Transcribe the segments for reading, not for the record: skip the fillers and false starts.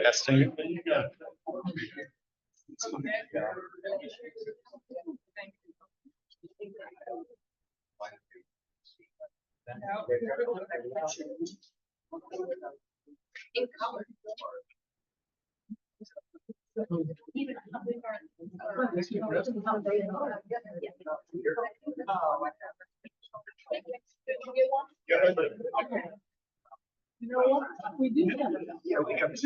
Testing. In color. You know what? We do have it. Yeah, we have. I'm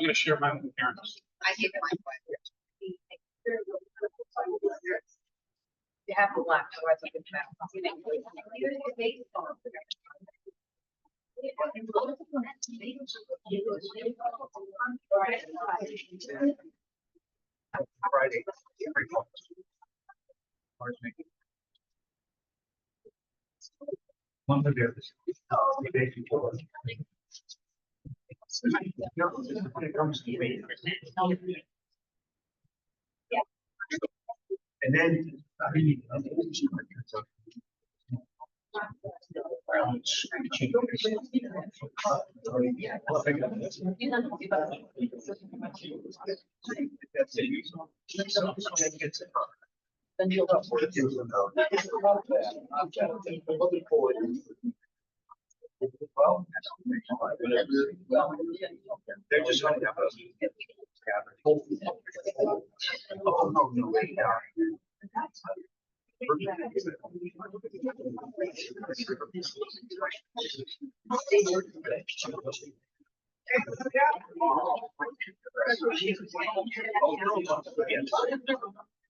gonna share mine with parents. I gave it my You have to laugh, otherwise I can tell. Friday. One of the others. When it comes to me. And then, I mean, Then you'll go. Well, they're just going to have us. Oh, no, way down.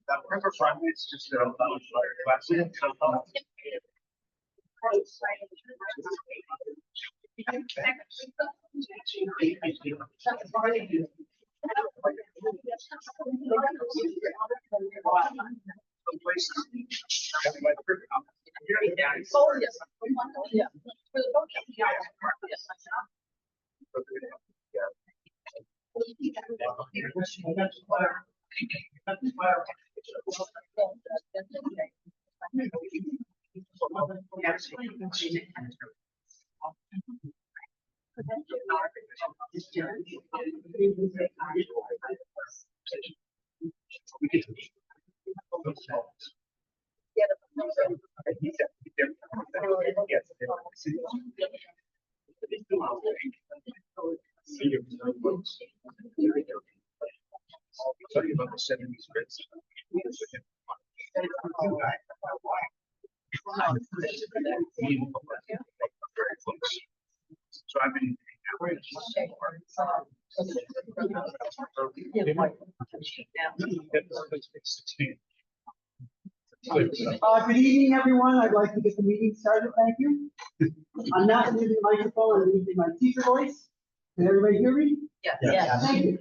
That riverfront is just a Sorry about the 70s Brits. So I've been. Good evening, everyone. I'd like to get the meeting started. Thank you. I'm not using the microphone, I'm using my teacher voice. Can everybody hear me? Yeah. Thank you.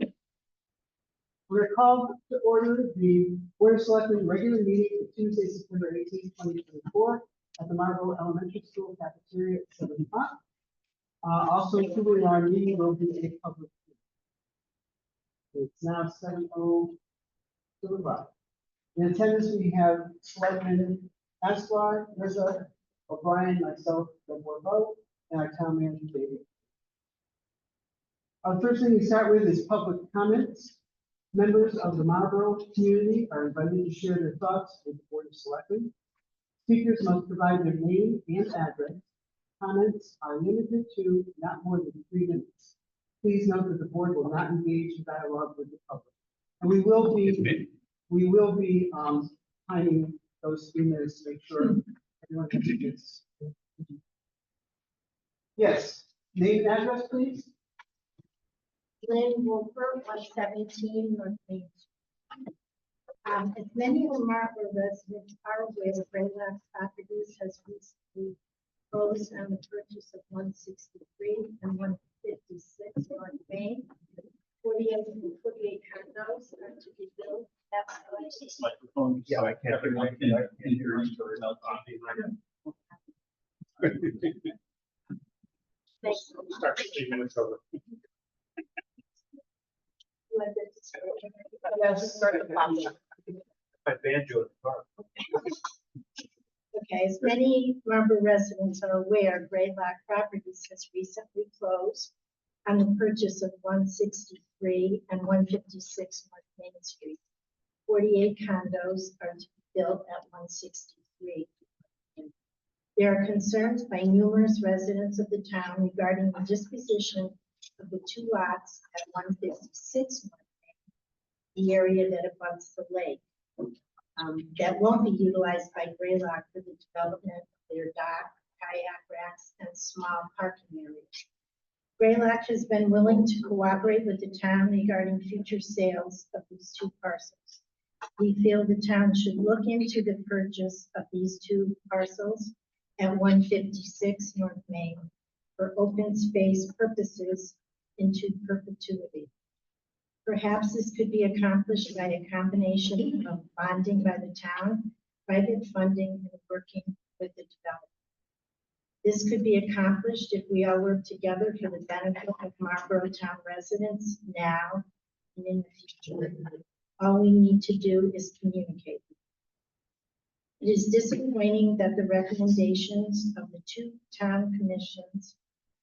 We're called to order the Board of Selectmen regular meeting for Tuesday, September 18th, 2024 at the Marlboro Elementary School cafeteria at 7 o'clock. Also included in our meeting will be a public hearing. It's now 7:02. In attendance, we have Selectmen Aslar, Reza, O'Brien, myself, Doug Warbo, and our town manager, David. The first thing we start with is public comments. Members of the Marlboro community are invited to share their thoughts with the Board of Selectmen. Speakers must provide their name and address. Comments are limited to not more than 3 minutes. Please note that the board will not engage in dialogue with the public. And we will be timing those 3 minutes to make sure everyone gets. Yes, name and address, please. Lynn Wolfer, 117 North Main Street. As many of the Marlboro residents are aware, Greylock Properties has recently closed on the purchase of 163 and 156 North Main. 48 condos are to be built. Microphone, so I can't hear you. Thanks. Start 15 minutes over. Yeah, just start the clock. I banned you at the car. Okay, as many Marlborough residents are aware, Greylock Properties has recently closed on the purchase of 163 and 156 North Main Street. 48 condos are to be built at 163. There are concerns by numerous residents of the town regarding the disposition of the two lots at 156 North Main, the area that abuts the lake. That won't be utilized by Greylock for the development of their dock, kayak racks, and small parking areas. Greylock has been willing to cooperate with the town regarding future sales of these two parcels. We feel the town should look into the purchase of these two parcels at 156 North Main for open space purposes into perpetuity. Perhaps this could be accomplished by a combination of bonding by the town, private funding, and working with the developer. This could be accomplished if we all work together for the benefit of Marlborough town residents now and in the future. All we need to do is communicate. It is disappointing that the recommendations of the two town commissions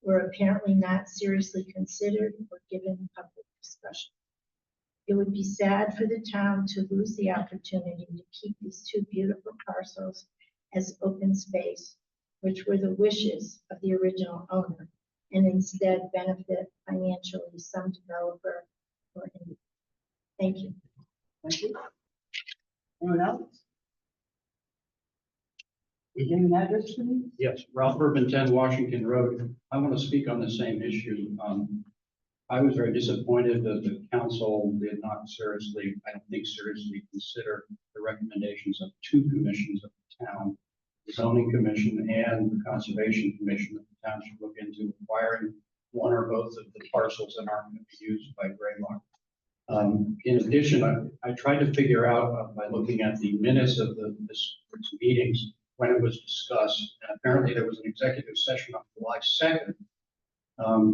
were apparently not seriously considered or given public discussion. It would be sad for the town to lose the opportunity to keep these two beautiful parcels as open space, which were the wishes of the original owner, and instead benefit financially some developer or individual. Thank you. Thank you. Anyone else? Name and address, please. Yes, Ralph Urban, 10 Washington Road. I want to speak on the same issue. I was very disappointed that the council did not seriously, I don't think seriously consider the recommendations of two commissions of the town, the zoning commission and the conservation commission, that the town should look into acquiring one or both of the parcels that aren't going to be used by Greylock. In addition, I tried to figure out by looking at the minutes of this meetings when it was discussed. And apparently there was an executive session on July 2nd.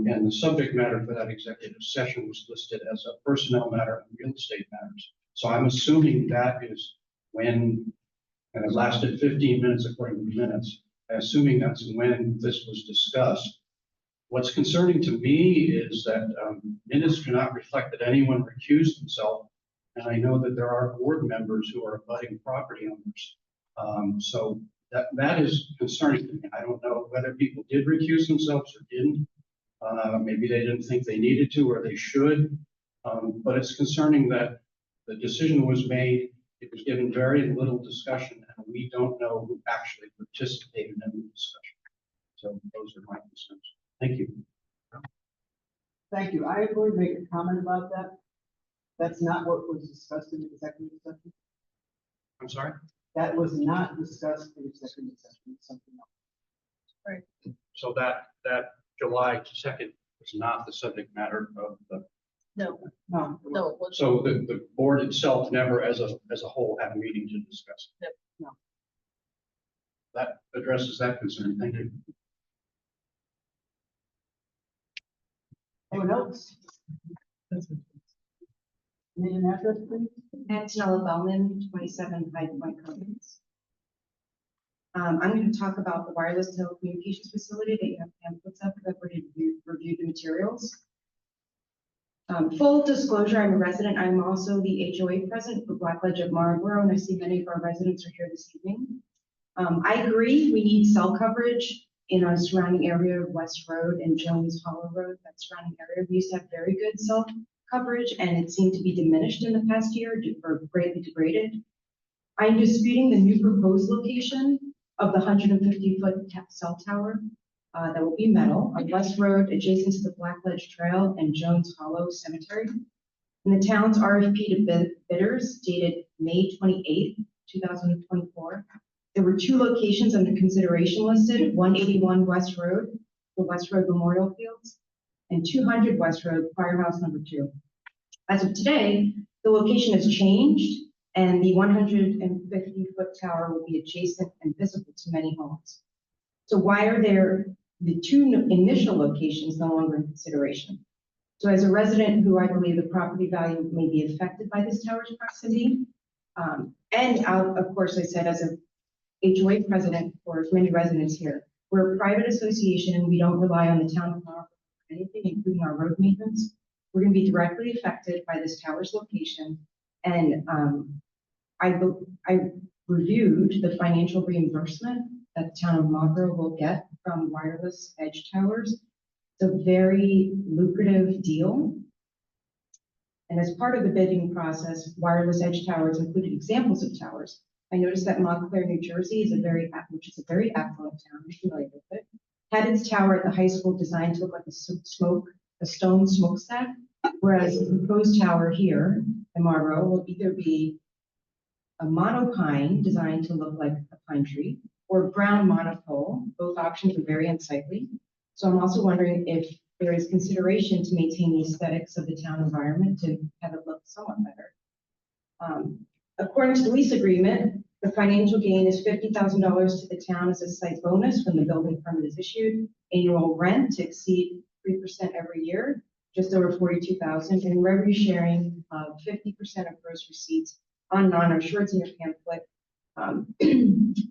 And the subject matter for that executive session was listed as a personnel matter and real estate matters. So I'm assuming that is when, and it lasted 15 minutes according to the minutes, I'm assuming that's when this was discussed. What's concerning to me is that minutes do not reflect that anyone recused himself. And I know that there are board members who are abutting property owners. So that is concerning to me. I don't know whether people did recuse themselves or didn't. Maybe they didn't think they needed to or they should. But it's concerning that the decision was made. It was given very little discussion, and we don't know who actually participated in the discussion. So those are my concerns. Thank you. Thank you. I am going to make a comment about that. That's not what was discussed in the executive session. I'm sorry? That was not discussed in executive session. It's something else. So that July 2nd was not the subject matter of the, No, No. no, it wasn't. so the board itself never as a whole had a meeting to discuss. Yep. No. That addresses that concern. Thank you. Anyone else? Name and address, please. Antonella Bellman, 27 Hyde Point Commons. I'm going to talk about the wireless telecommunications facility that you have pamphlets up. I've already reviewed the materials. Full disclosure, I'm a resident. I'm also the HOA president for Blackledge of Marlborough, and I see many of our residents are here this evening. I agree we need cell coverage in our surrounding area of West Road and Jones Hollow Road, that surrounding area. We used to have very good cell coverage, and it seemed to be diminished in the past year or greatly degraded. I'm disputing the new proposed location of the 150-foot cell tower that will be metal on West Road adjacent to the Blackledge Trail and Jones Hollow Cemetery. In the town's RFP to bidders dated May 28, 2024, there were two locations under consideration listed: 181 West Road, the West Road Memorial Fields, and 200 West Road, Firehouse Number 2. As of today, the location has changed, and the 150-foot tower will be adjacent and visible to many homes. So why are there the two initial locations no longer in consideration. So as a resident who I believe the property value may be affected by this tower's proximity, and of course, I said as a HOA president for many residents here, we're a private association. We don't rely on the town of Marlborough for anything, including our road maintenance. We're going to be directly affected by this tower's location. And I reviewed the financial reimbursement that the town of Marlborough will get from wireless edge towers. It's a very lucrative deal. And as part of the bidding process, wireless edge towers included examples of towers. I noticed that Montclair, New Jersey which is a very affluent town, I'm familiar with it, had its tower at the high school designed to look like a stone smokestack, whereas the proposed tower here in Marlborough will either be a monopine designed to look like a pine tree or brown monopole. Both options are very unsightly. So I'm also wondering if there is consideration to maintain the aesthetics of the town environment to have it look somewhat better. According to the lease agreement, the financial gain is $50,000 to the town as a site bonus when the building permit is issued, annual rent to exceed 3% every year, just over $42,000, and revenue sharing of 50% of gross receipts on non-insureds in your pamphlet.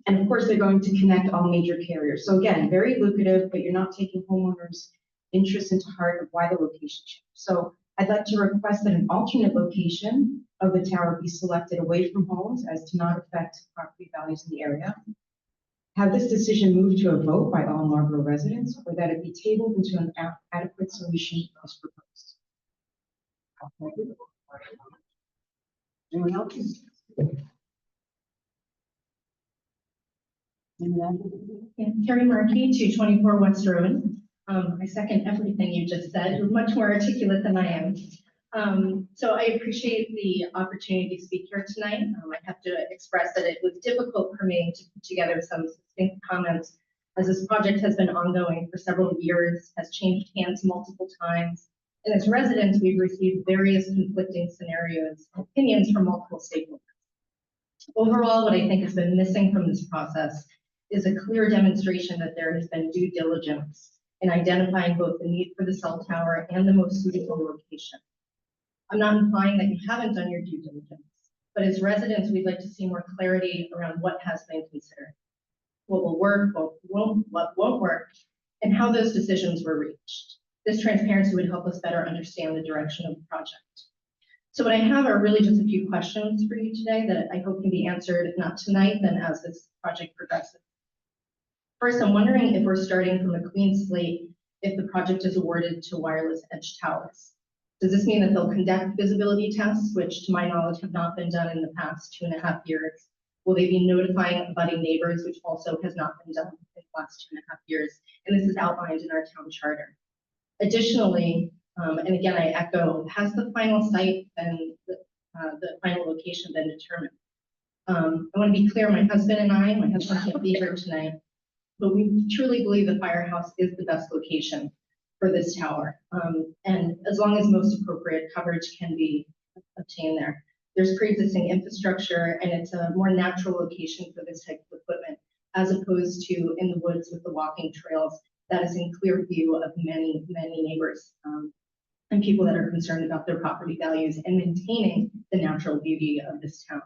And of course, they're going to connect all major carriers. So again, very lucrative, but you're not taking homeowners' interest into heart of why the location changed. So I'd like to request that an alternate location of the tower be selected away from homes as to not affect property values in the area. Have this decision moved to a vote by all Marlborough residents, or that it be tabled into an adequate solution as proposed. Anyone else? Yeah, Carrie Markey, 224 West Road. I second everything you just said. You're much more articulate than I am. So I appreciate the opportunity to speak here tonight. I have to express that it was difficult for me to put together some succinct comments, as this project has been ongoing for several years, has changed hands multiple times. And as residents, we've received various conflicting scenarios, opinions from multiple stakeholders. Overall, what I think has been missing from this process is a clear demonstration that there has been due diligence in identifying both the need for the cell tower and the most suitable location. I'm not implying that you haven't done your due diligence, but as residents, we'd like to see more clarity around what has been considered, what will work, what won't work, and how those decisions were reached. This transparency would help us better understand the direction of the project. So what I have are really just a few questions for you today that I hope can be answered, if not tonight, then as this project progresses. First, I'm wondering if we're starting from a clean slate if the project is awarded to wireless edge towers. Does this mean that they'll conduct visibility tests, which to my knowledge have not been done in the past 2.5 years? Will they be notifying abutting neighbors, which also has not been done in the last 2.5 years? And this is outlined in our town charter. Additionally, and again, I echo, has the final site and the final location been determined? I want to be clear, my husband can't be here tonight, but we truly believe the firehouse is the best location for this tower. And as long as most appropriate coverage can be obtained there. There's pre-existing infrastructure, and it's a more natural location for this type of equipment, as opposed to in the woods with the walking trails that is in clear view of many, many neighbors and people that are concerned about their property values and maintaining the natural beauty of this town.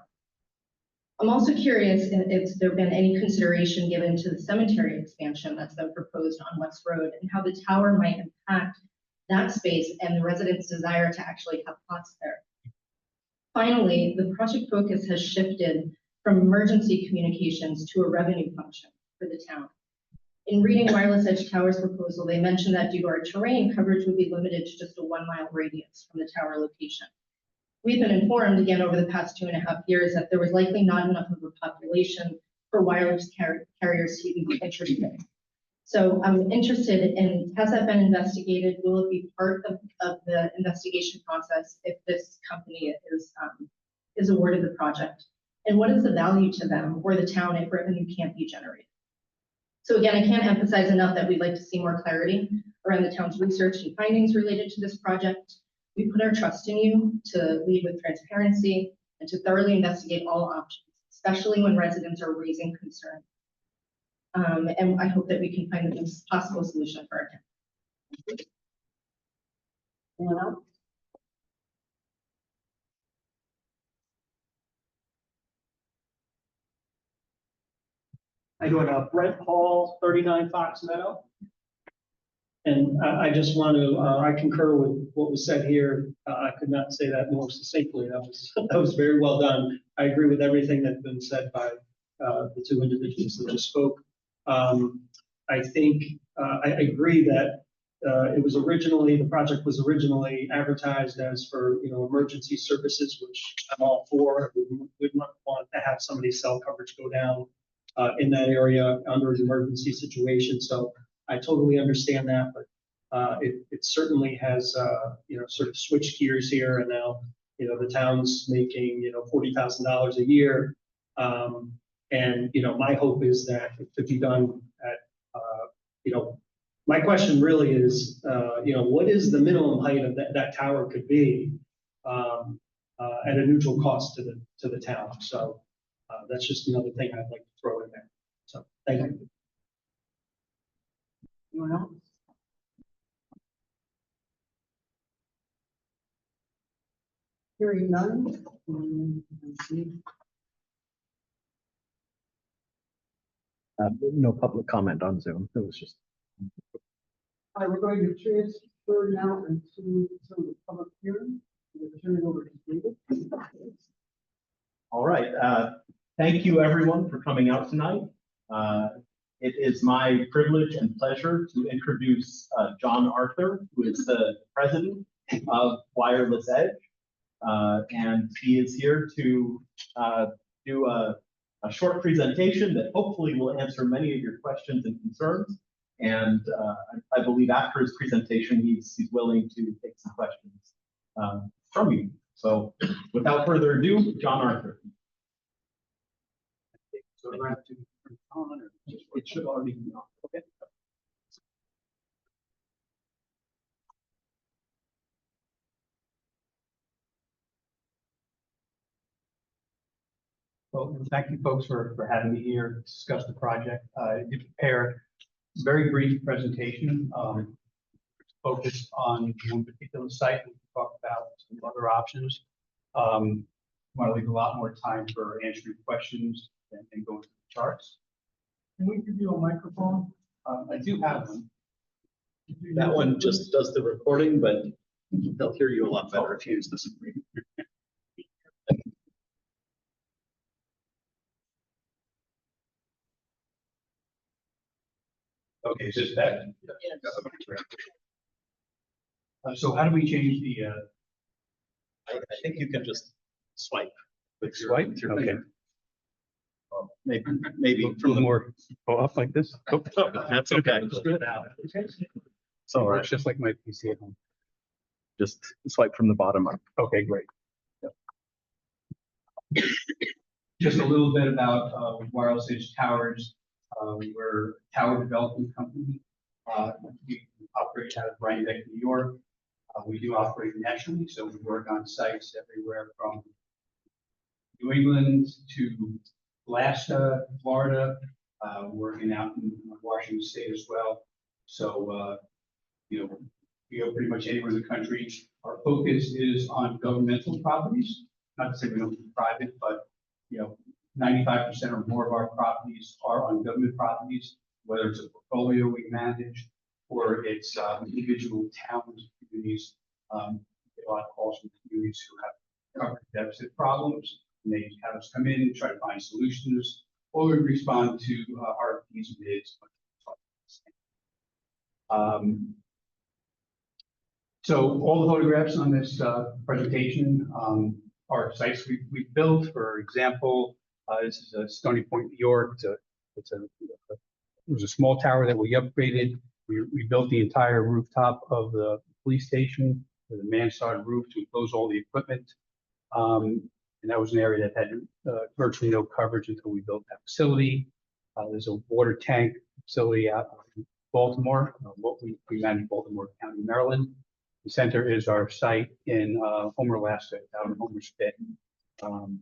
I'm also curious if there been any consideration given to the cemetery expansion that's been proposed on West Road and how the tower might impact that space and the residents' desire to actually have plots there. Finally, the project focus has shifted from emergency communications to a revenue function for the town. In reading Wireless Edge Tower's proposal, they mentioned that due to our terrain, coverage would be limited to just a 1-mile radius from the tower location. We've been informed again over the past 2.5 years that there was likely not enough of a population for wireless carriers to even be interested. So I'm interested in, has that been investigated? Will it be part of the investigation process if this company is awarded the project? And what is the value to them or the town if revenue can't be generated? So again, I can't emphasize enough that we'd like to see more clarity around the town's research and findings related to this project. We put our trust in you to lead with transparency and to thoroughly investigate all options, especially when residents are raising concern. And I hope that we can find the best possible solution for our town. Anyone else? I go to Brent Hall, 39 Fox Meadow. And I just want to, I concur with what was said here. I could not say that more succinctly. That was very well done. I agree with everything that's been said by the two individuals that just spoke. I think, I agree that it was originally, the project was originally advertised as for, emergency services, which I'm all for. We would not want to have somebody's cell coverage go down in that area under an emergency situation. So I totally understand that, but it certainly has, sort of switched gears here, and now, the town's making, $40,000 a year. And, my hope is that it could be done at, my question really is, what is the minimum height of that tower could be at a neutral cost to the town? So that's just another thing I'd like to throw in there. So thank you. Anyone else? Hearing none. Let's see. No public comment on Zoom. It was just. All right, we're going to transfer now into some of the public hearing. We'll turn it over to David. All right. Thank you, everyone, for coming out tonight. It is my privilege and pleasure to introduce John Arthur, who is the president of Wireless Edge. And he is here to do a short presentation that hopefully will answer many of your questions and concerns. And I believe after his presentation, he's willing to take some questions from you. So without further ado, John Arthur. So do I have to turn it on, or it should already be on? Okay. Well, thank you folks for having me here to discuss the project. I did prepare a very brief presentation focused on one particular site. We talked about some other options. Want to leave a lot more time for answering questions and going through the charts. Can we give you a microphone? I do have one. That one just does the recording, but they'll hear you a lot better if you use this. Okay, is this that? So how do we change the? I think you can just swipe. Swipe? With your Okay. finger. Maybe A from little the more go up like this? Oh, That's okay. It's all right. Just like my PC at home. Just swipe from the bottom up. Okay, great. Just a little bit about Wireless Edge Towers. We're a tower development company. We operate out of Rhinebeck, New York. We do operate nationally, so we work on sites everywhere from New England to Alaska, Florida, working out in Washington State as well. So, we go pretty much anywhere in the country. Our focus is on governmental properties. Not to say we don't do private, but 95% or more of our properties are on government properties, whether it's a portfolio we manage or it's individual towns, communities. Get a lot of calls from communities who have coverage deficit problems, and they have us come in and try to find solutions, or we respond to RFPs and bids. So all the photographs on this presentation are sites we built. For example, this is a Stony Point, New York. It was a small tower that we upgraded. We built the entire rooftop of the police station with a mansard roof to enclose all the equipment. And that was an area that had virtually no coverage until we built that facility. There's a water tank facility out in Baltimore. We manage Baltimore County, Maryland. The center is our site in Homer, Alaska, down in Homer Spit, in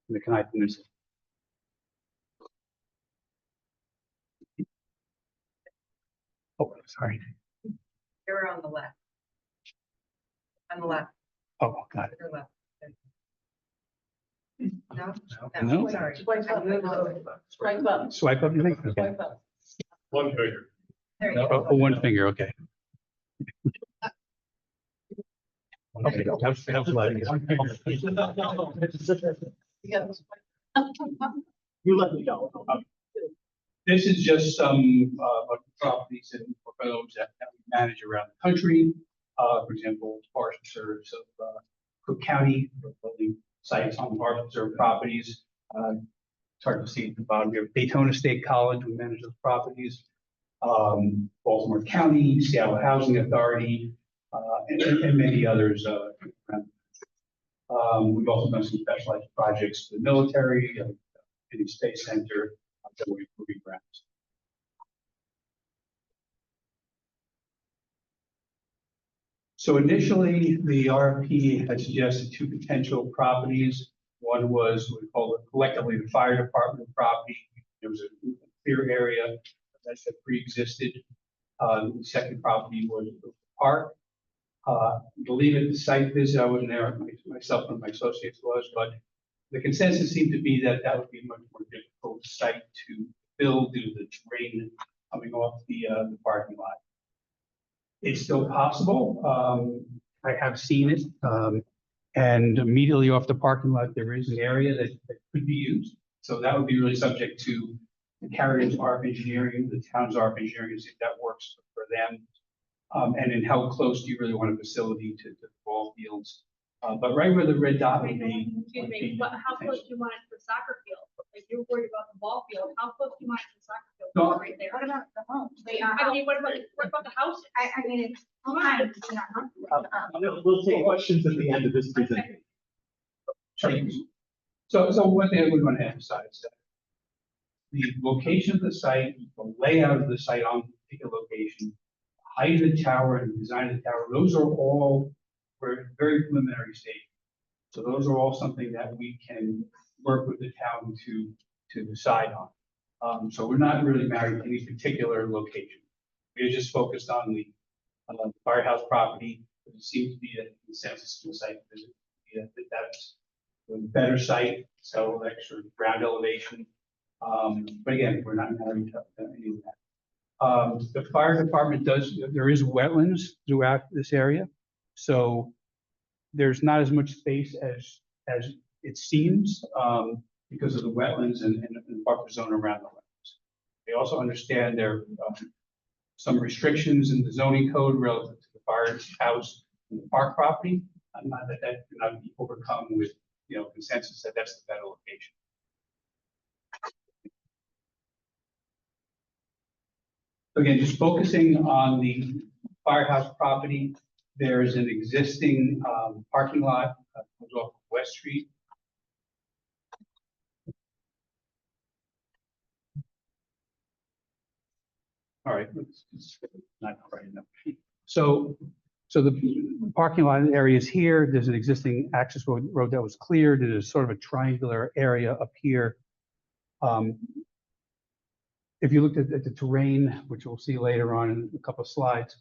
the Kenai Peninsula. Oh, sorry. You're on the left. On the left, Oh, got it. your left. No? No. Sorry. Swipe up, you think? Okay. One finger. There you go. Oh, one finger, okay. Okay, that's letting You let me know. This is just some of the properties that we propose that we manage around the country. For example, Forest Reserves of Cook County, building sites on Forest Reserve properties. It's hard to see at the bottom here. Daytona State College, we manage those properties. Baltimore County, Seattle Housing Authority, and many others. We've also done some specialized projects for the military, in the Space Center, that we're improving grants. So initially, the RFP had suggested two potential properties. One was what we call it collectively the fire department property. There was a clear area that pre-existed. The second property was the park. I believe at the site visit, I wasn't there myself, and my associates was, but the consensus seemed to be that that would be a much more difficult site to build due to the terrain coming off the parking lot. It's still possible. I have seen it. And immediately off the parking lot, there is an area that could be used. So that would be really subject to the carrier's ARP engineering, the town's ARP engineering, to see if that works for them. And then how close do you really want a facility to the ball fields? But right where the red dot would be. Excuse me, how close do you want it to the soccer field? If you're worried about the ball field, how close do you want it to the soccer field? No. Right there. What about the home? I mean, what about the house? I mean, it's fine. We'll take questions at the end of this presentation. Sure. So one thing we want to emphasize is that the location of the site, the layout of the site on a particular location, height of the tower and design of the tower, those are all very preliminary stage. So those are all something that we can work with the town to decide on. So we're not really married to any particular location. We're just focused on the firehouse property. It seems to be a consensus to the site visit. That's a better site, so extra ground elevation. But again, we're not married to any of that. The fire department there is wetlands throughout this area. So there's not as much space as it seems because of the wetlands and the buffer zone around the wetlands. They also understand there are some restrictions in the zoning code relative to the firehouse and the park property. Not that cannot be overcome with consensus that that's the better location. Again, just focusing on the firehouse property, there is an existing parking lot that goes off West Street. All right, it's not quite enough. So the parking lot area is here. There's an existing access road that was cleared. There's sort of a triangular area up here. If you looked at the terrain, which we'll see later on in a couple of slides,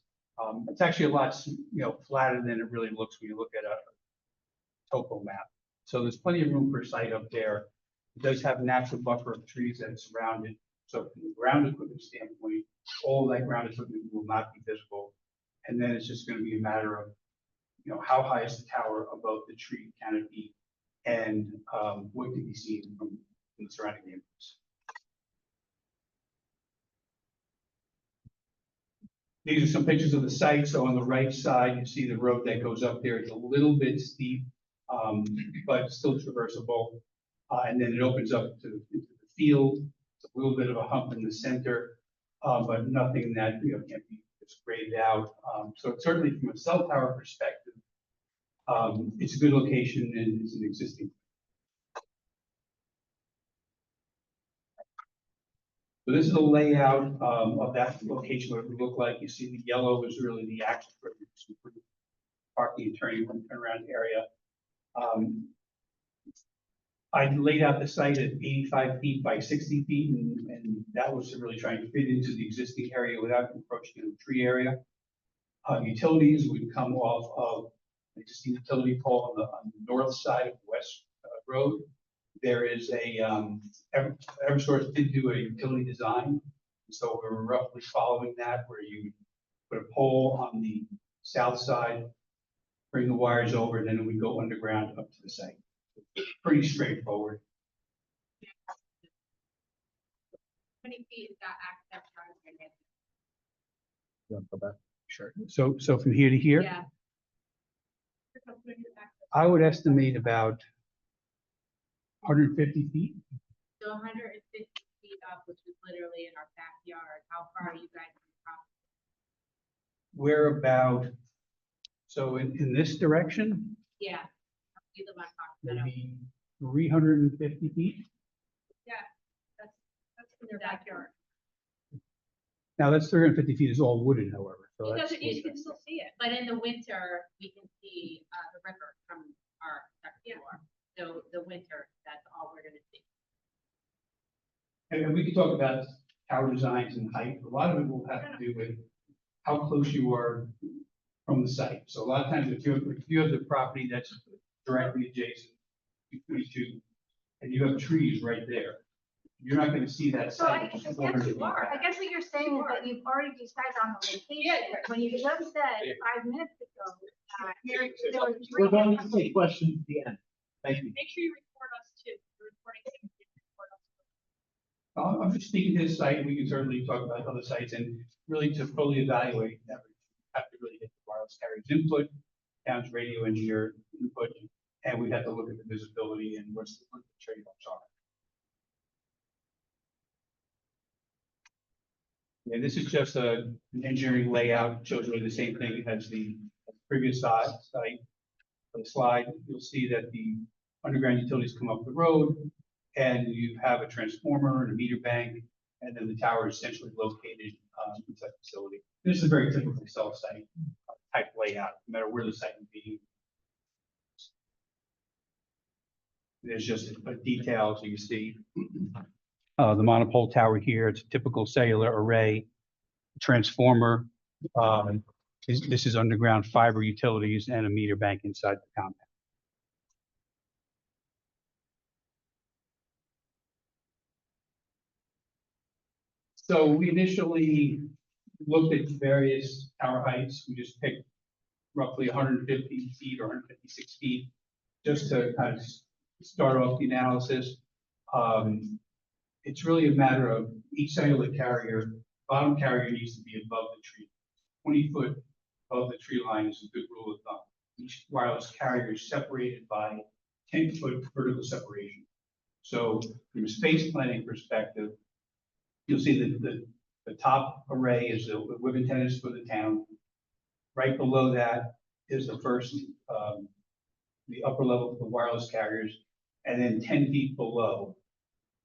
it's actually a lot flatter than it really looks when you look at a topo map. So there's plenty of room for a site up there. It does have natural buffer of trees that surround it. So from the ground equipment standpoint, all that ground equipment will not be visible. And then it's just going to be a matter of, how high is the tower above the tree canopy and what can be seen from the surrounding neighborhoods. These are some pictures of the site. So on the right side, you see the road that goes up there. It's a little bit steep, but still traversable. And then it opens up into the field. It's a little bit of a hump in the center, but nothing that can't be just graded out. So certainly from a cell tower perspective, it's a good location and it's an existing. So this is a layout of that location, what it would look like. You see the yellow is really the access for the parking and turnaround area. I laid out the site at 85 feet by 60 feet, and that was to really try and fit into the existing area without encroaching on the tree area. Utilities would come off of the existing utility pole on the north side of West Road. There is a, Eversource did do a utility design, so we're roughly following that, where you put a pole on the south side, bring the wires over, and then it would go underground up to the site. Pretty straightforward. How many feet is that access driveway? You want to go back? Sure. So from here to here, Yeah. I would estimate about 150 feet. So 150 feet up, which is literally in our backyard, how far are you guys from the property? We're about, so in this direction, Yeah. You live on Fox Meadow. maybe 350 feet. That's in their backyard. Now, that's 350 feet is all wooded, however. So It that's, doesn't, you can still see it, but in the winter, we can see, the river from our second floor. So the winter, that's all we're gonna see. and we could talk about tower designs and height. A lot of it will have to do with how close you are from the site. So a lot of times, if you have the property that's directly adjacent to 22, and you have trees right there, you're not gonna see that So I site. guess just you 400 feet are. I back. guess what you're saying is that you've already decided on the location. When you just said 5 minutes ago, there was We're going to take questions at the end. Thank you. Make sure you record us too. You're recording things, you record us. I'm just speaking to this site. We can certainly talk about other sites, and really to fully evaluate that, we have to really get the wireless carrier's input, town's radio engineer input, and we have to look at the visibility and what the trade-offs are. And this is just an engineering layout, shows really the same thing as the previous site. On the slide, you'll see that the underground utilities come up the road, and you have a transformer and a meter bank, and then the tower is essentially located inside the facility. This is a very typical cell site type layout, no matter where the site would be. There's just a detail, so you see the monopole tower here. It's a typical cellular array transformer. This is underground fiber utilities and a meter bank inside the compound. So we initially looked at various tower heights. We just picked roughly 150 feet or 156 feet, just to kind of start off the analysis. It's really a matter of each cellular carrier, bottom carrier needs to be above the tree. 20 foot above the tree line is a good rule of thumb. Each wireless carrier is separated by 10-foot vertical separation. So from a space planning perspective, you'll see that the top array is the web antennas for the town. Right below that is the first, the upper level of the wireless carriers, and then 10 feet below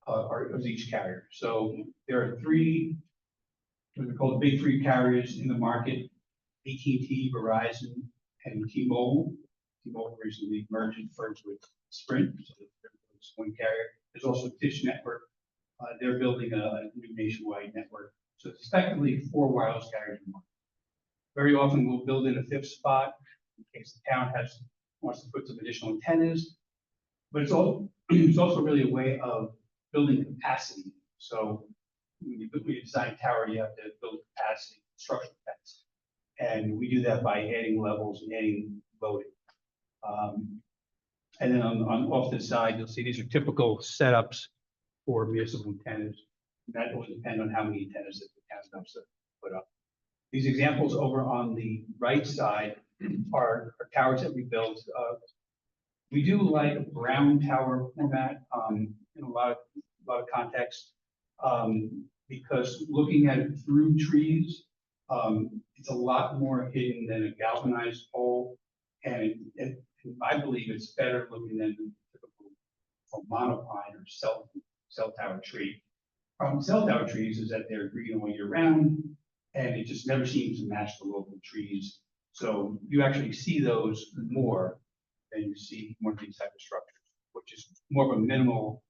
are each carrier. So there are three, what we call the big three carriers in the market: AT&T, Verizon, and T-Mobile. T-Mobile recently merged with Sprint, so there's one carrier. There's also Dish Network. They're building a new nationwide network. So it's effectively 4 wireless carriers in one. Very often we'll build in a 5th spot in case the town wants to put some additional antennas. But it's also really a way of building capacity. So when you design a tower, you have to build capacity, structural capacity. And we do that by adding levels and adding loading. And then off to the side, you'll see these are typical setups for municipal antennas. That will depend on how many antennas that the town wants to put up. These examples over on the right side are towers that we built. We do like a brown tower format in a lot of context, because looking at it through trees, it's a lot more hidden than a galvanized pole, and I believe it's better looking than the typical monopine or cell tower tree. Problem with cell tower trees is that they're green all year round, and it just never seems to match the local trees. So you actually see those more than you see one of these type of structures. which is more of a minimal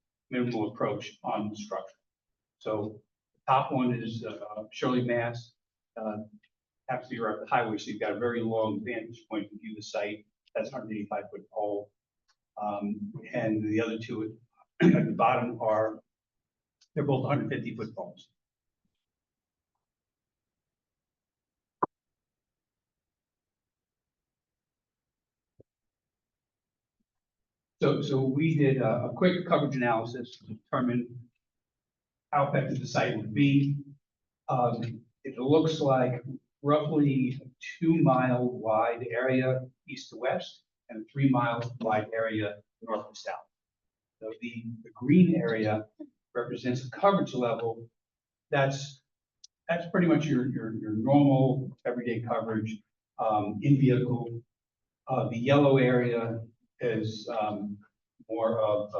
approach on the structure. So the top one is Shirley, Mass. Happens to be right at the highway, so you've got a very long vantage point to view the site. That's a 185-foot pole. And the other two at the bottom they're both 150-foot poles. So we did a quick coverage analysis to determine how effective the site would be. It looks like roughly a 2-mile wide area east to west and a 3-mile wide area north to south. So the green area represents a coverage level that's pretty much your normal everyday coverage in vehicle. The yellow area is more of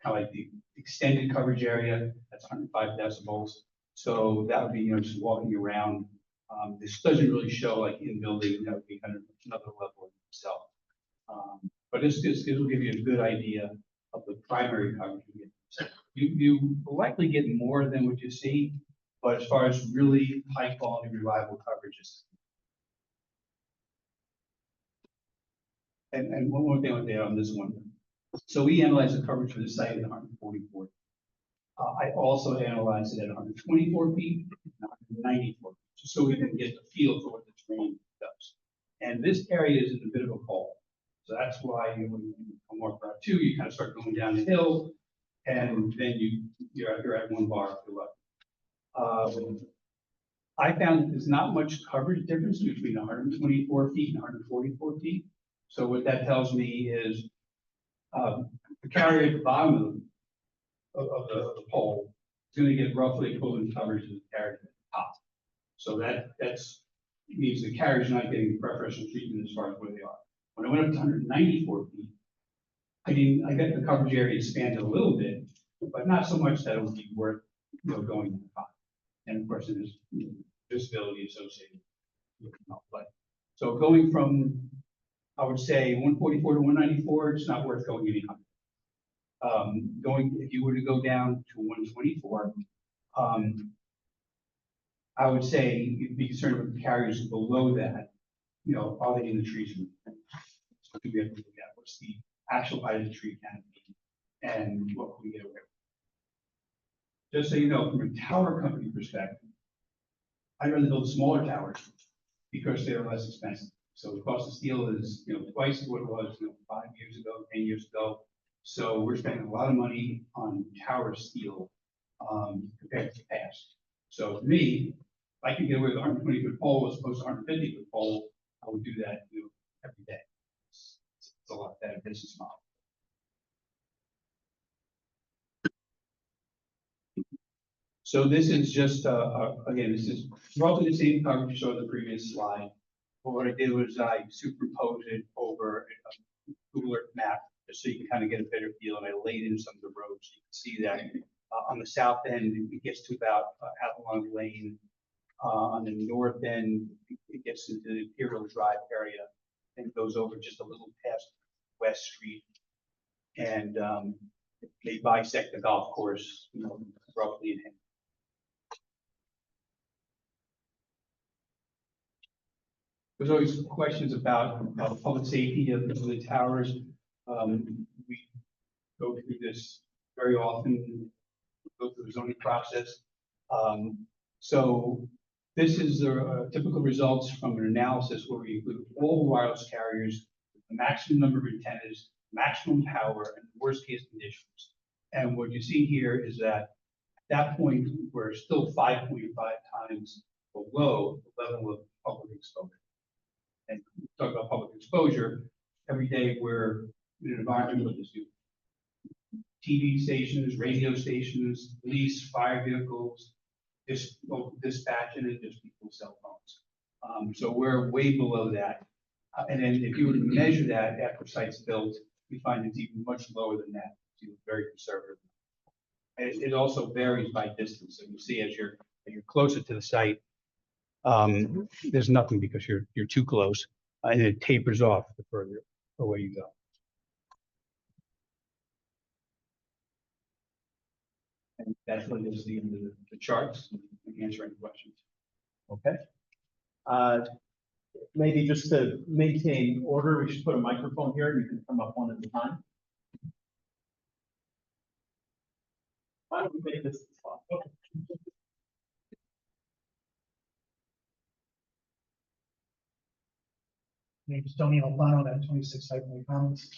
kind of like the extended coverage area. That's 105 decibels. So that would be, just walking around. This doesn't really show like in building. That would be kind of another level in itself. But this will give you a good idea of the primary coverage you get. You likely get more than what you see, but as far as really high quality, reliable coverages. And one more thing I would add on this one. So we analyzed the coverage for the site at 144. I also analyzed it at 124 feet, and 194 feet, just so we can get the feel for what the terrain does. And this area is in a bit of a hole. So that's why when you come more Route 2, you kind of start going down the hill, and then you're at 1 bar if you're lucky. I found that there's not much coverage difference between 124 feet and 144 feet. So what that tells me is the carrier at the bottom of the pole is going to get roughly equivalent coverage to the carrier at the top. So that's means the carrier is not getting preferential treatment as far as where they are. When I went up to 194 feet, I got the coverage area expanded a little bit, but not so much that it would be worth going to the top. And of course, there's visibility associated with the play. So going from, I would say 144 to 194, it's not worth going any higher. If you were to go down to 124, I would say you'd be concerned with the carriers below that. Are they in the trees? So we have to look at what's the actual height of the tree canopy and what can we get away with. Just so you know, from a tower company perspective, I'd rather build smaller towers because they're less expensive. So the cost of steel is, twice what it was, 5 years ago, 10 years ago. So we're spending a lot of money on tower steel compared to the past. So for me, if I could get away with a 120-foot pole as opposed to a 150-foot pole, I would do that every day. It's a lot better business model. So this is just, again, this is roughly the same coverage you saw in the previous slide. But what I did was I superimposed it over a Google Earth map, just so you can kind of get a better feel. And I laid in some of the roads. You can see that on the south end, it gets to about Avalon Lane. On the north end, it gets into the Imperial Drive area and goes over just a little past West Street. And they bisect the golf course, roughly in half. There's always questions about public safety of the towers. We go through this very often, go through the zoning process. So this is the typical results from an analysis where we include all the wireless carriers, the maximum number of antennas, maximum power, and worst case conditions. And what you see here is that at that point, we're still 5.5 times below the level of public exposure. And talk about public exposure, every day we're in an environment with this TV stations, radio stations, police, fire vehicles, dispatch, and just people's cell phones. So we're way below that. And then if you were to measure that after site's built, we find it's even much lower than that. It's very conservative. And it also varies by distance. So you see as you're closer to the site, there's nothing because you're too close, and it tapers off the further away you go. And that's what you'll see in the charts, and answer any questions. Okay. Uh, Maybe just to maintain order, we should put a microphone here, and you can come up one at a time. Why don't we make this the spot? Okay. Name is Tony Albano, at 26 Cycling Commons.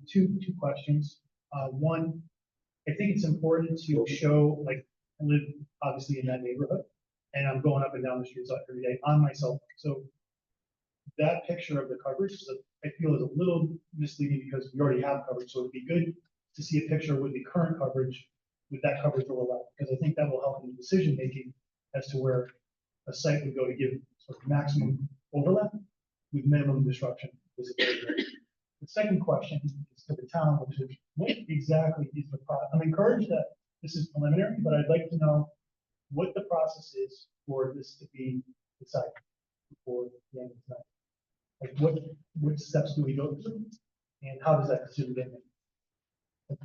Two questions. One, I think it's important to show, like, I live obviously in that neighborhood, and I'm going up and down the streets every day on my cell phone. So that picture of the coverage I feel is a little misleading because we already have coverage. So it'd be good to see a picture with the current coverage, with that coverage overlap, because I think that will help in the decision making as to where a site would go to give sort of maximum overlap with minimum disruption visibility. The second question is to the town, which is what exactly is the process? I'm encouraged that this is preliminary, but I'd like to know what the process is for this to be decided before the end of the night. Like what steps do we go through, and how does that decision get made?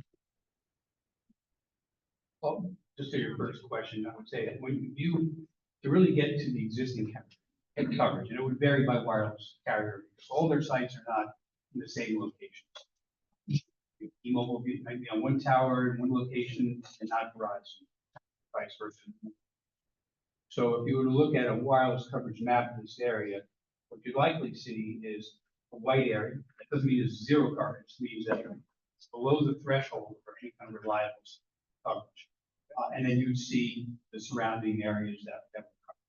Well, just to your first question, I would say that when you, to really get to the existing coverage, and it would vary by wireless carrier, because all their sites are not in the same locations. T-Mobile might be on one tower in one location and not Verizon, vice versa. So if you were to look at a wireless coverage map of this area, what you'd likely see is a white area. That doesn't mean it's zero coverage, it means that it's below the threshold for any kind of reliable coverage. And then you'd see the surrounding areas that would cover.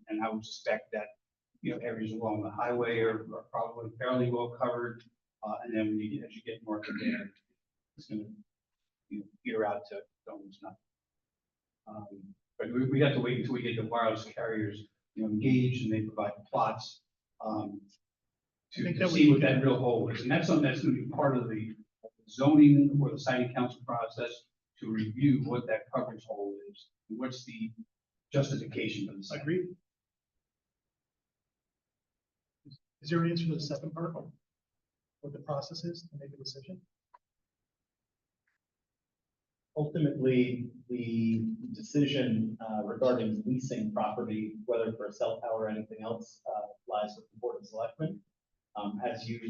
And I would suspect that, areas along the highway are probably fairly well covered. And then as you get north of there, it's going to peter out to almost nothing. But we have to wait until we get the wireless carriers engaged and they provide plots to see what that real hole is. And that's something that's going to be part of the zoning or the siting council process to review what that coverage hole is. And what's the justification for the site. Agreed. Is there an answer to the second part? What the process is to make a decision? Ultimately, the decision regarding leasing property, whether for a cell tower or anything else, lies with the Board of Selectmen. As you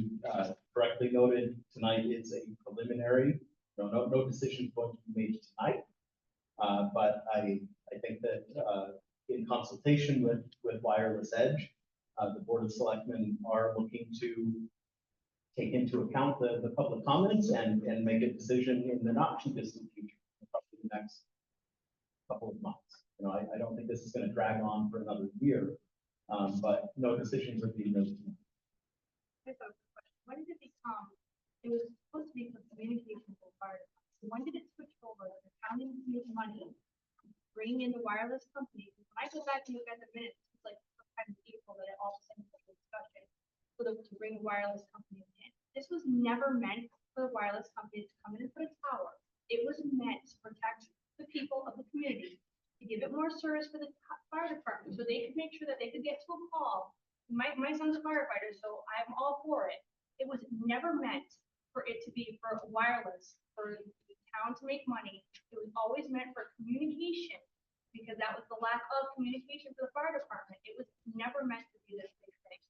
correctly noted, tonight is a preliminary. No decision is going to be made tonight. But I think that in consultation with Wireless Edge, the Board of Selectmen are looking to take into account the public comments and make a decision in the not too distant future, probably the next couple of months. I don't think this is going to drag on for another year, but no decisions are being made tonight. I have a question. When did it become, it was supposed to be for communication with fire department. When did it switch over to the county to make money, bring in the wireless company? When I go back and look at the minutes, it's like sometime in April that it all of a sudden was a discussion to bring wireless companies in. This was never meant for the wireless companies to come in and put a tower. It was meant to protect the people of the community, to give it more service for the fire department, so they could make sure that they could get to a call. My son's a firefighter, so I'm all for it. It was never meant for it to be for wireless, for the town to make money. It was always meant for communication, because that was the lack of communication for the fire department. It was never meant to be this big thing.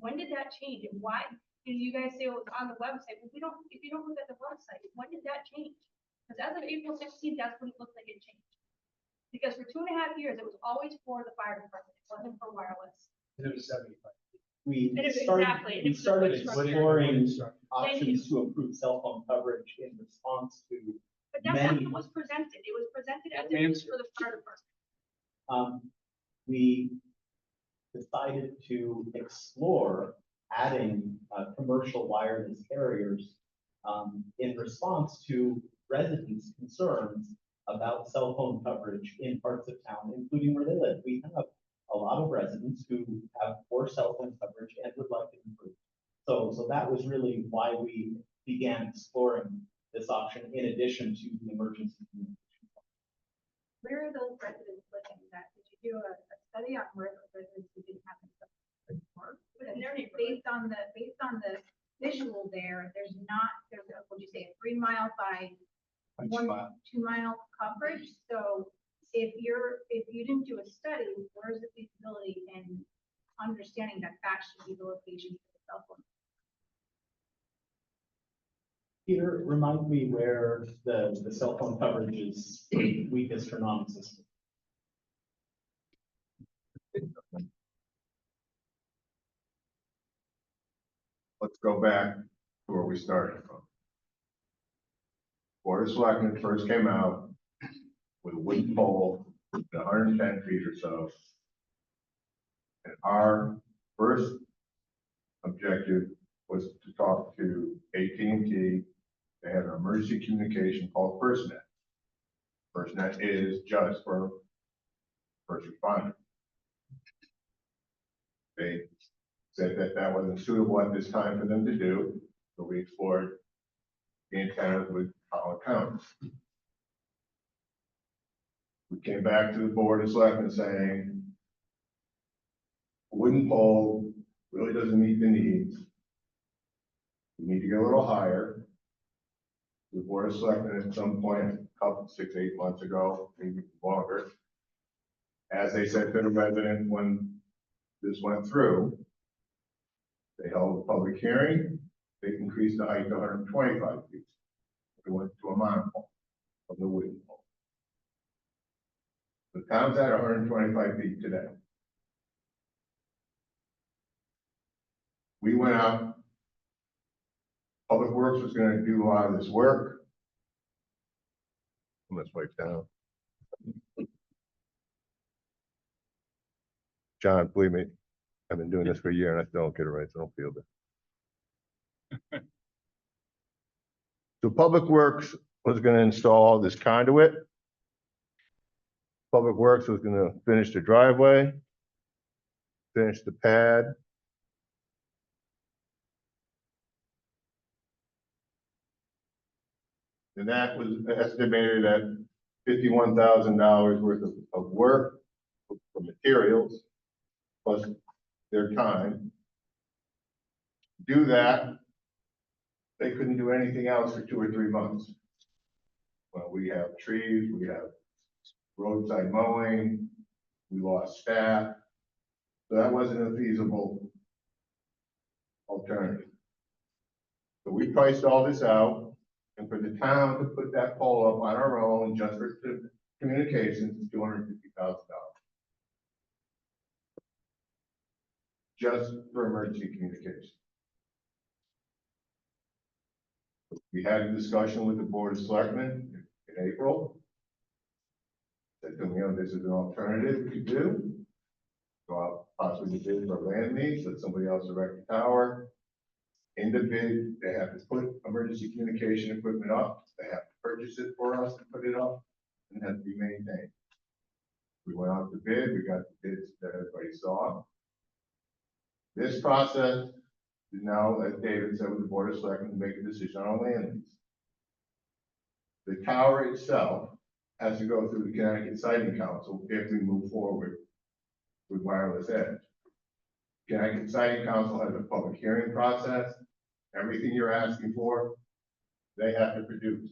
When did that change, and why? You guys say it was on the website, but if you don't look at the website, when did that change? Because as of April 16th, that's when it looked like it changed. Because for 2.5 years, it was always for the fire department, it wasn't for wireless. And it was 75. We Exactly. started exploring Thank options to improve cell phone coverage in response to But that's not many. what was presented. It was presented as it was for the fire department. We decided to explore adding commercial wireless carriers in response to residents' concerns about cell phone coverage in parts of town, including where they live. We have a lot of residents who have poor cell phone coverage and would like to improve. So that was really why we began exploring this option in addition to the emergency communication. Where are those residents living that? Did you do a study on where those residents who didn't have any support? Based on the visual there, would you say a 3 mile by 1-2 mile coverage, so if you didn't do a study, where's the feasibility in understanding that that should be the location for the cell phone? Peter, remind me where the cell phone coverage is weakest or non-existent. Let's go back to where we started from. Board of Selectmen first came out with a wooden pole, 110 feet or so. And our first objective was to talk to AT&T. They had an emergency communication called FirstNet. FirstNet is just for first responders. They said that that wasn't suitable at this time for them to do, so we explored the antennas with Holland County. We came back to the Board of Selectmen saying, a wooden pole really doesn't meet the needs. We need to get a little higher. The Board of Selectmen at some point, a couple, 6-8 months ago, maybe longer, as they said to the resident when this went through, they held a public hearing, they increased the height to 125 feet. It went to a monopole of the wooden pole. The town's at 125 feet today. We went out. Public Works was going to do a lot of this work. I'm going to swipe down. John, believe me, I've been doing this for a year and I still don't get it right, so don't feel that. So Public Works was going to install this conduit. Public Works was going to finish the driveway, finish the pad. And that was estimated at $51,000 worth of work for materials, plus their time. Do that, they couldn't do anything else for 2 or 3 months. Well, we have trees, we have roadside mowing, we lost staff. So that wasn't a feasible alternative. So we priced all this out, and for the town to put that pole up on our own, just for communications, is $250,000. Just for emergency communication. We had a discussion with the Board of Selectmen in April. Said to me, this is an alternative we could do. Go out possibly bid for land lease, let somebody else erect the tower. In the bid, they have to put emergency communication equipment up. They have to purchase it for us to put it up, and it has to be maintained. We went out to bid, we got the bids that everybody saw. This process is now, as David said, with the Board of Selectmen to make a decision on land lease. The tower itself has to go through the Connecticut Siting Council if we move forward with wireless edge. Connecticut Siting Council has a public hearing process. Everything you're asking for, they have to produce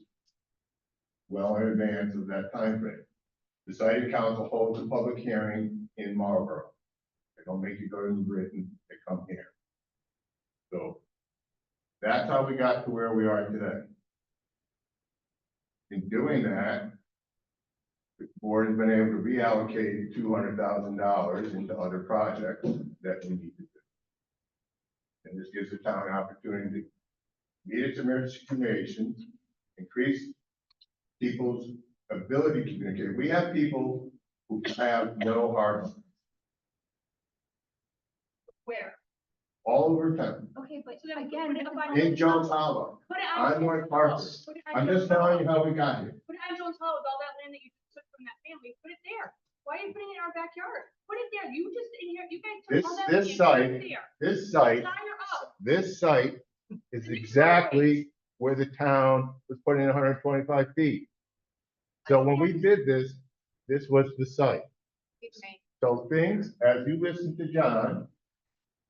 well in advance of that time frame. The Siting Council holds a public hearing in Marlborough. They don't make you go to New Britain, they come here. So that's how we got to where we are today. In doing that, the board has been able to reallocate $200,000 into other projects that we need to do. And this gives the town an opportunity to meet its emergency communications, increase people's ability to communicate. We have people who have no hard lines Where? all over town. Okay, but again, In Jones Hollow, Put it on. on North Park. Put it on I'm just Jones telling you Hollow. how we got here. Put it on Jones Hollow with all that land that you took from that family, put it there. Why are you putting it in our backyard? Put it there. You just in here, you guys took all that land This and put it site, there. this site, Sign her up. this site is And you exactly where the town was putting 125 feet. So when we did this, this was the site. Excuse me. So things, as you listen to John,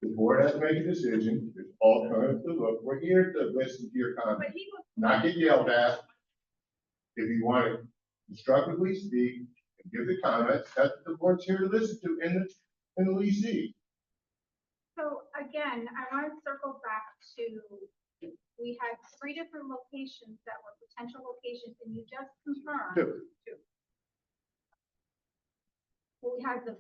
the board has to make a decision. There's alternatives to look. We're here to listen to your But comments, he was. not get yelled at. if you want to constructively speak and give the comments, that's what the board's here to listen to in the leasing. So again, I want to circle back to, we had 3 different locations that were potential locations, and you just confirmed. Two. Well, we had the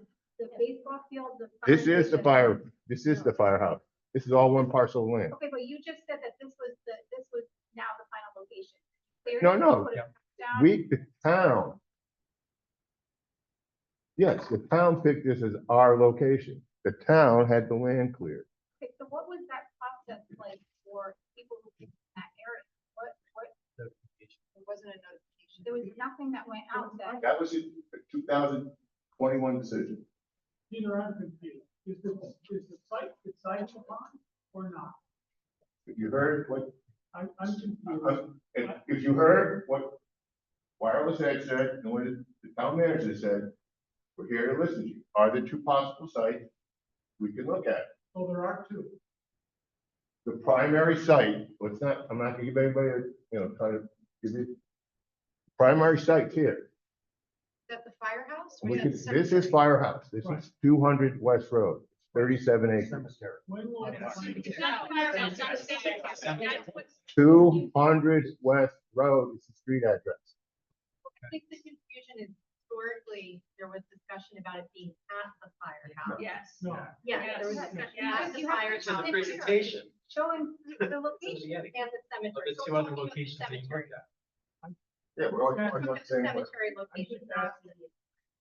baseball field, the. This fire is the station. this is the firehouse. This is all one parcel of land. Okay, but you just said that this was now the final location. No, no. Put it down. The town. Yes, the town picked this as our location. The town had the land cleared. Okay, so what was that process like for people who live in that area? What, It wasn't a notification. there was nothing that went out that. That was a 2021 decision. Peter, I'm confused. Is the site decided upon or not? If you heard what, I'm confused. if you heard what Wireless Edge said and what the town manager said, we're here to listen to you. Are there 2 possible sites we can look at? So there are 2. The primary site, I'm not gonna give anybody, try to give you. Primary site here. Is that the firehouse? or We is could, that the this is cemetery? Firehouse. This Right. is 200 West Road, 37 acres. When will Okay. the final- It's not a firehouse, not a cemetery. That's what's- 200 West Road is the street address. I think the confusion is historically, there was discussion about it being at the firehouse. Yes. No. Yeah, there was Yes. discussion Yeah. at the You have to firehouse show and the presentation. Showing the location. the cemetery. There's 2 other locations being looked at. Yeah, we're all, The I'm not saying. cemetery I location. just asked you,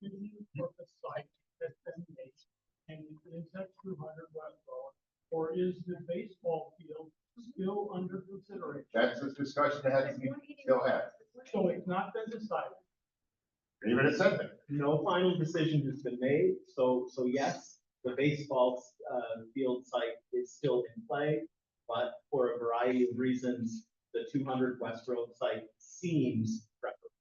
did you put the site that's been made? And is that 200 West Road? Or is the baseball field still under consideration? That's a discussion that has to be still had. So it's not been decided. Even it said that. No final decision has been made, so yes, the baseball field site is still in play, but for a variety of reasons, the 200 West Road site seems preferable.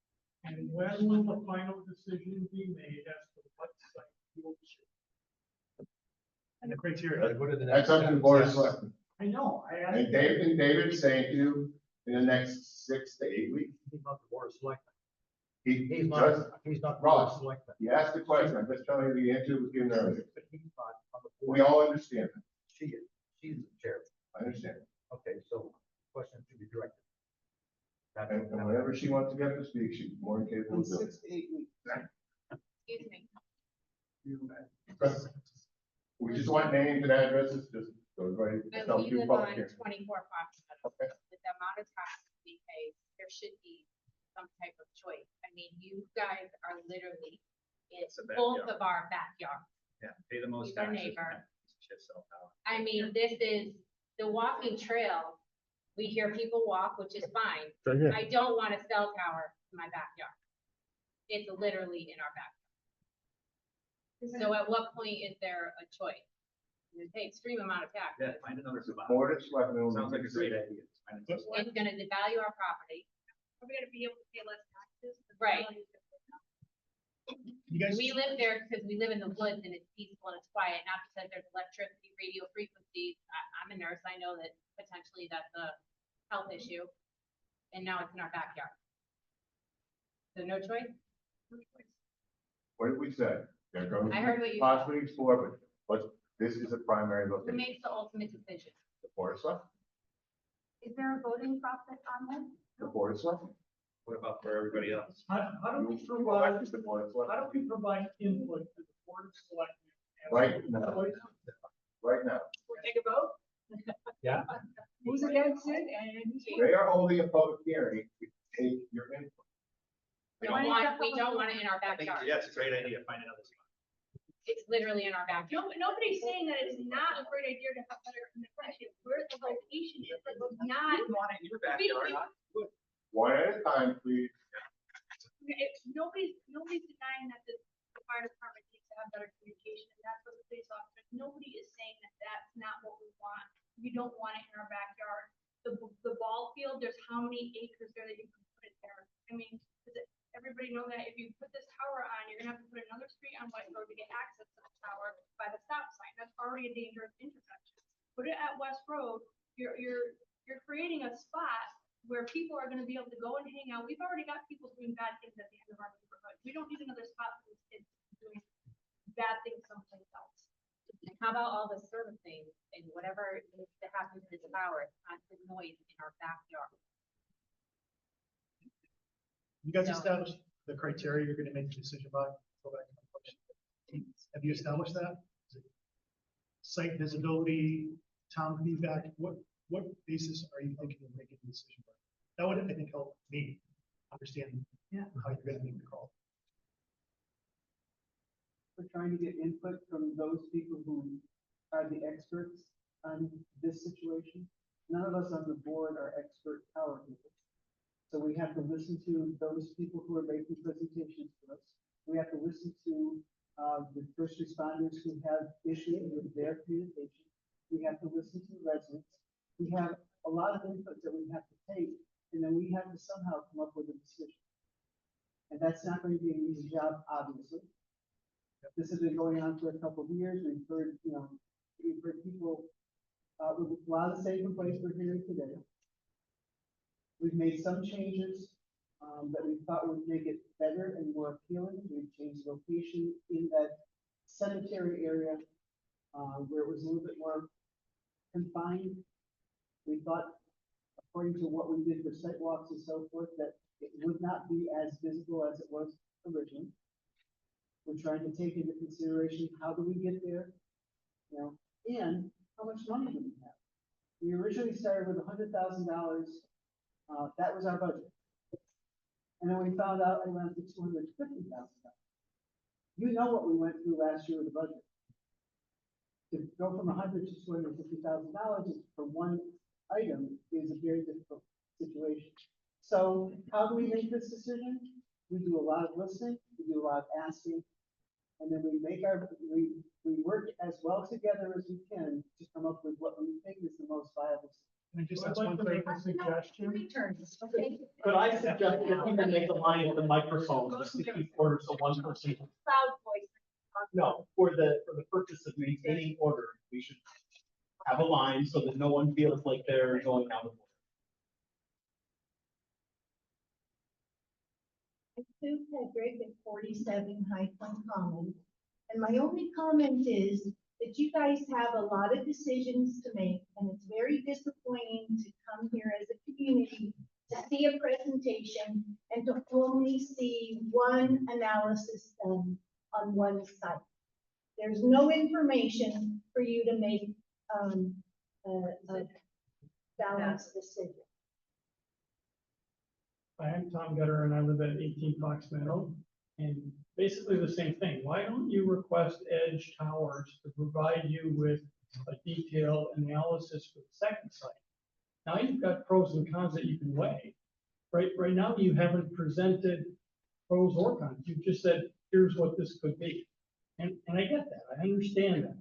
And when will the final decision be made as to what site you will choose? And the criteria. What are the That's next up to the steps? board of selectmen. I know, And David is saying to you, in the next 6 to 8 weeks, He's not the board of selectmen. he He's does, not, he's not the board of Ross. selectmen. he asked the question, I'm just telling you the answer was given earlier. But he's not on the We board. all understand that. She is, she's the chair. I understand. Okay, so question to be directed. And whenever she wants to get up to speak, she's more than capable of doing it. to 8 weeks. Excuse me. We just want names and addresses, just so everybody. And we live on 24 Fox Meadow. Okay. With the amount of taxes we pay, there should be some type of choice. I mean, you guys are literally in It's a both backyard. of our backyard. Yeah, pay the most He's our taxes. neighbor. Shit, so, I mean, this is the walking trail. We hear people walk, which is fine. Right here. I don't want a cell tower in my backyard. It's literally in our backyard. So at what point is there a choice? You pay extreme amount of tax. Yeah, find another spot. Board of selectmen will Sounds like a great consider- idea. Find another spot. It's gonna devalue our property. Are we gonna be able to pay less taxes? Right. You guys, We live there because we live in the woods and it's peaceful and it's quiet, not because there's electricity, radio frequencies. I'm a nurse, I know that potentially that's a health issue. And now it's in our backyard. So no choice? What did we say? They're going I heard what to you- possibly explore, but this is a primary Who location. makes the ultimate decision? The board of selectmen. Is there a voting process on this? The board of selectmen. What about for everybody else? How do we You provide, elect the board of selectmen. how do we provide input to the board of selectmen? Right now. Right now. We'll take a vote? Yeah. Who's against it and who's for it? They are holding a public hearing to take your input. We Why don't is want, that we public don't want it in our I think, backyard. yeah, it's a great idea. Find another spot. It's literally in our backyard. Nobody's saying that it's not a great idea to have better communication. Where the location is, it was not. Want it in your backyard, huh? One at a time, please. Nobody's denying that the fire department needs to have better communication, and that's what the police officers, nobody is saying that that's not what we want. We don't want it in our backyard. The ball field, there's how many acres there that you can put it there? I mean, everybody know that if you put this tower on, you're gonna have to put another street on White Road to get access to the tower by the stop sign. That's already a dangerous intersection. Put it at West Road, you're creating a spot where people are gonna be able to go and hang out. We've already got people doing bad things at the end of our neighborhood. We don't need another spot for these kids doing bad things someplace else. And how about all the servicing and whatever needs to happen to the tower, constant noise in our backyard? You guys No. established the criteria you're gonna make the decision by? Go back to my question. Have you established that? Is it site visibility, town feedback, what basis are you thinking of making the decision by? That would, I think, help me understand how you're gonna make the call. We're trying to get input from those people who are the experts on this situation. None of us on the board are expert tower people. So we have to listen to those people who are making presentations to us. We have to listen to the first responders who have issues with their communication. We have to listen to residents. We have a lot of input that we have to take, and then we have to somehow come up with a decision. And that's not going to be an easy job, obviously. This has been going on for a couple of years. We've heard people with a lot of the same complaints we're hearing today. We've made some changes that we thought would make it better and more appealing. We've changed location in that cemetery area where it was a little bit more confined. We thought, according to what we did for sidewalks and so forth, that it would not be as visible as it was originally. We're trying to take into consideration, how do we get there? And how much money do we have? We originally started with $100,000. That was our budget. And then we found out it went to $250,000. You know what we went through last year with the budget. To go from $100,000 to $250,000 for one item is a very difficult situation. So how do we make this decision? We do a lot of listening, we do a lot of asking, and then we work as well together as we can to come up with what we think is the most viable. Can I just I'd ask like one to thing? make a suggestion. Returns, okay? Could I suggest that you can make a line with the microphone, just to keep order so one person? Loud voice. No, for the purpose of maintaining order, we should have a line so that no one feels like they're going out of order. Sue Hedrick at 47 High Point Commons. And my only comment is that you guys have a lot of decisions to make, and it's very disappointing to come here as a community to see a presentation and to only see one analysis done on one site. There's no information for you to make a balanced decision. I am Tom Gutter and I live at 18 Fox Meadow, and basically the same thing. Why don't you request Edge Towers to provide you with a detailed analysis for the second site? Now you've got pros and cons that you can weigh. Right now you haven't presented pros or cons. You've just said, here's what this could be. And I get that, I understand that.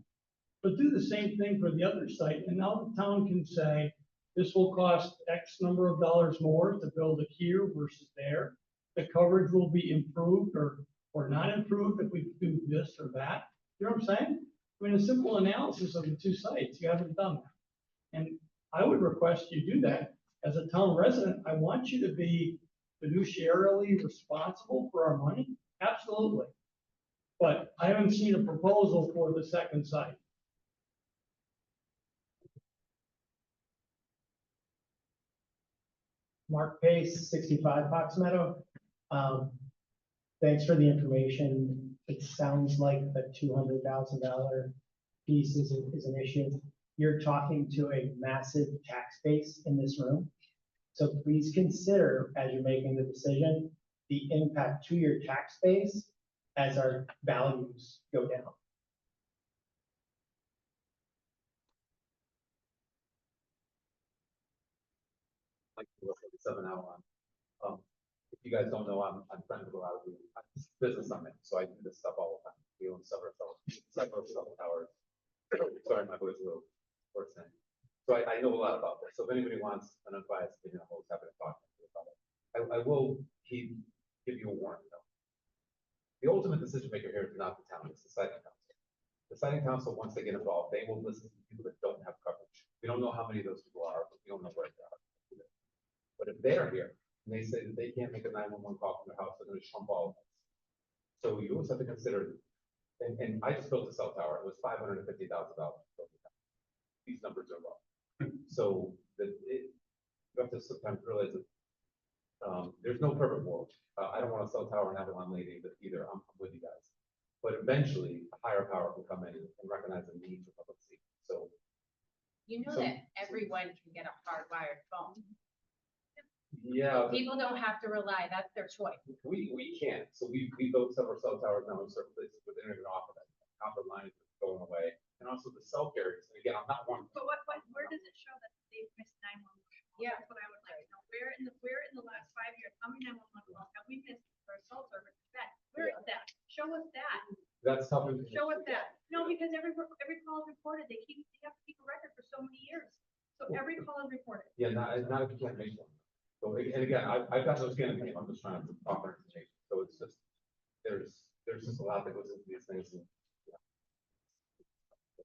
But do the same thing for the other site, and now the town can say, this will cost X number of dollars more to build it here versus there. The coverage will be improved or not improved if we do this or that. You know what I'm saying? I mean, a simple analysis of the two sites, you haven't done that. And I would request you do that. As a town resident, I want you to be fiduciarily responsible for our money, absolutely. But I haven't seen a proposal for the second site. Mark Pace, 65 Fox Meadow. Thanks for the information. It sounds like the $200,000 piece is an issue. You're talking to a massive tax base in this room. So please consider, as you're making the decision, the impact to your tax base as our values go down. Like to look at the 7-hour one. If you guys don't know, I'm friends with a lot of you. I'm business summit, so I do this stuff all the time. We own several towers. Sorry, my voice is a little hoarse thing. So I know a lot about this. So if anybody wants an unbiased opinion, I'm always happy to talk to you about it. I will give you a warning though. The ultimate decision maker here is not the town, it's the siting council. The siting council, once they get involved, they will listen to people that don't have coverage. We don't know how many of those people are, but we don't know where they are. But if they're here, and they say that they can't make a 911 call from their house, they're gonna trump all of us. So you always have to consider, and I just built a cell tower, it was $550,000. These numbers are low. So you have to sometimes realize that, there's no perfect world. I don't want a cell tower in Avalon Lady either, I'm with you guys. But eventually, a higher power will come in and recognize the need for public safety, so. You know that everyone can get a hardwired phone. Yeah, People don't have to rely, that's their choice. we can't, so we built several cell towers now in certain places, but they don't even offer that. Copper lines are going away, and also the cell carriers, and again, I'm not one. But where does it show that they've missed 911? Yeah. That's what I would like to know. Where in the last 5 years, how many 911 calls have we missed for cell service? Where is that? Show us that. That's tough. Show us that. No, because every call is reported. They have to keep a record for so many years. So every call is reported. Yeah, not if you can't make one. So, and again, I've got those skin in the game, I'm just trying to offer information, so it's just, there's just a lot that goes into these things. And, yeah.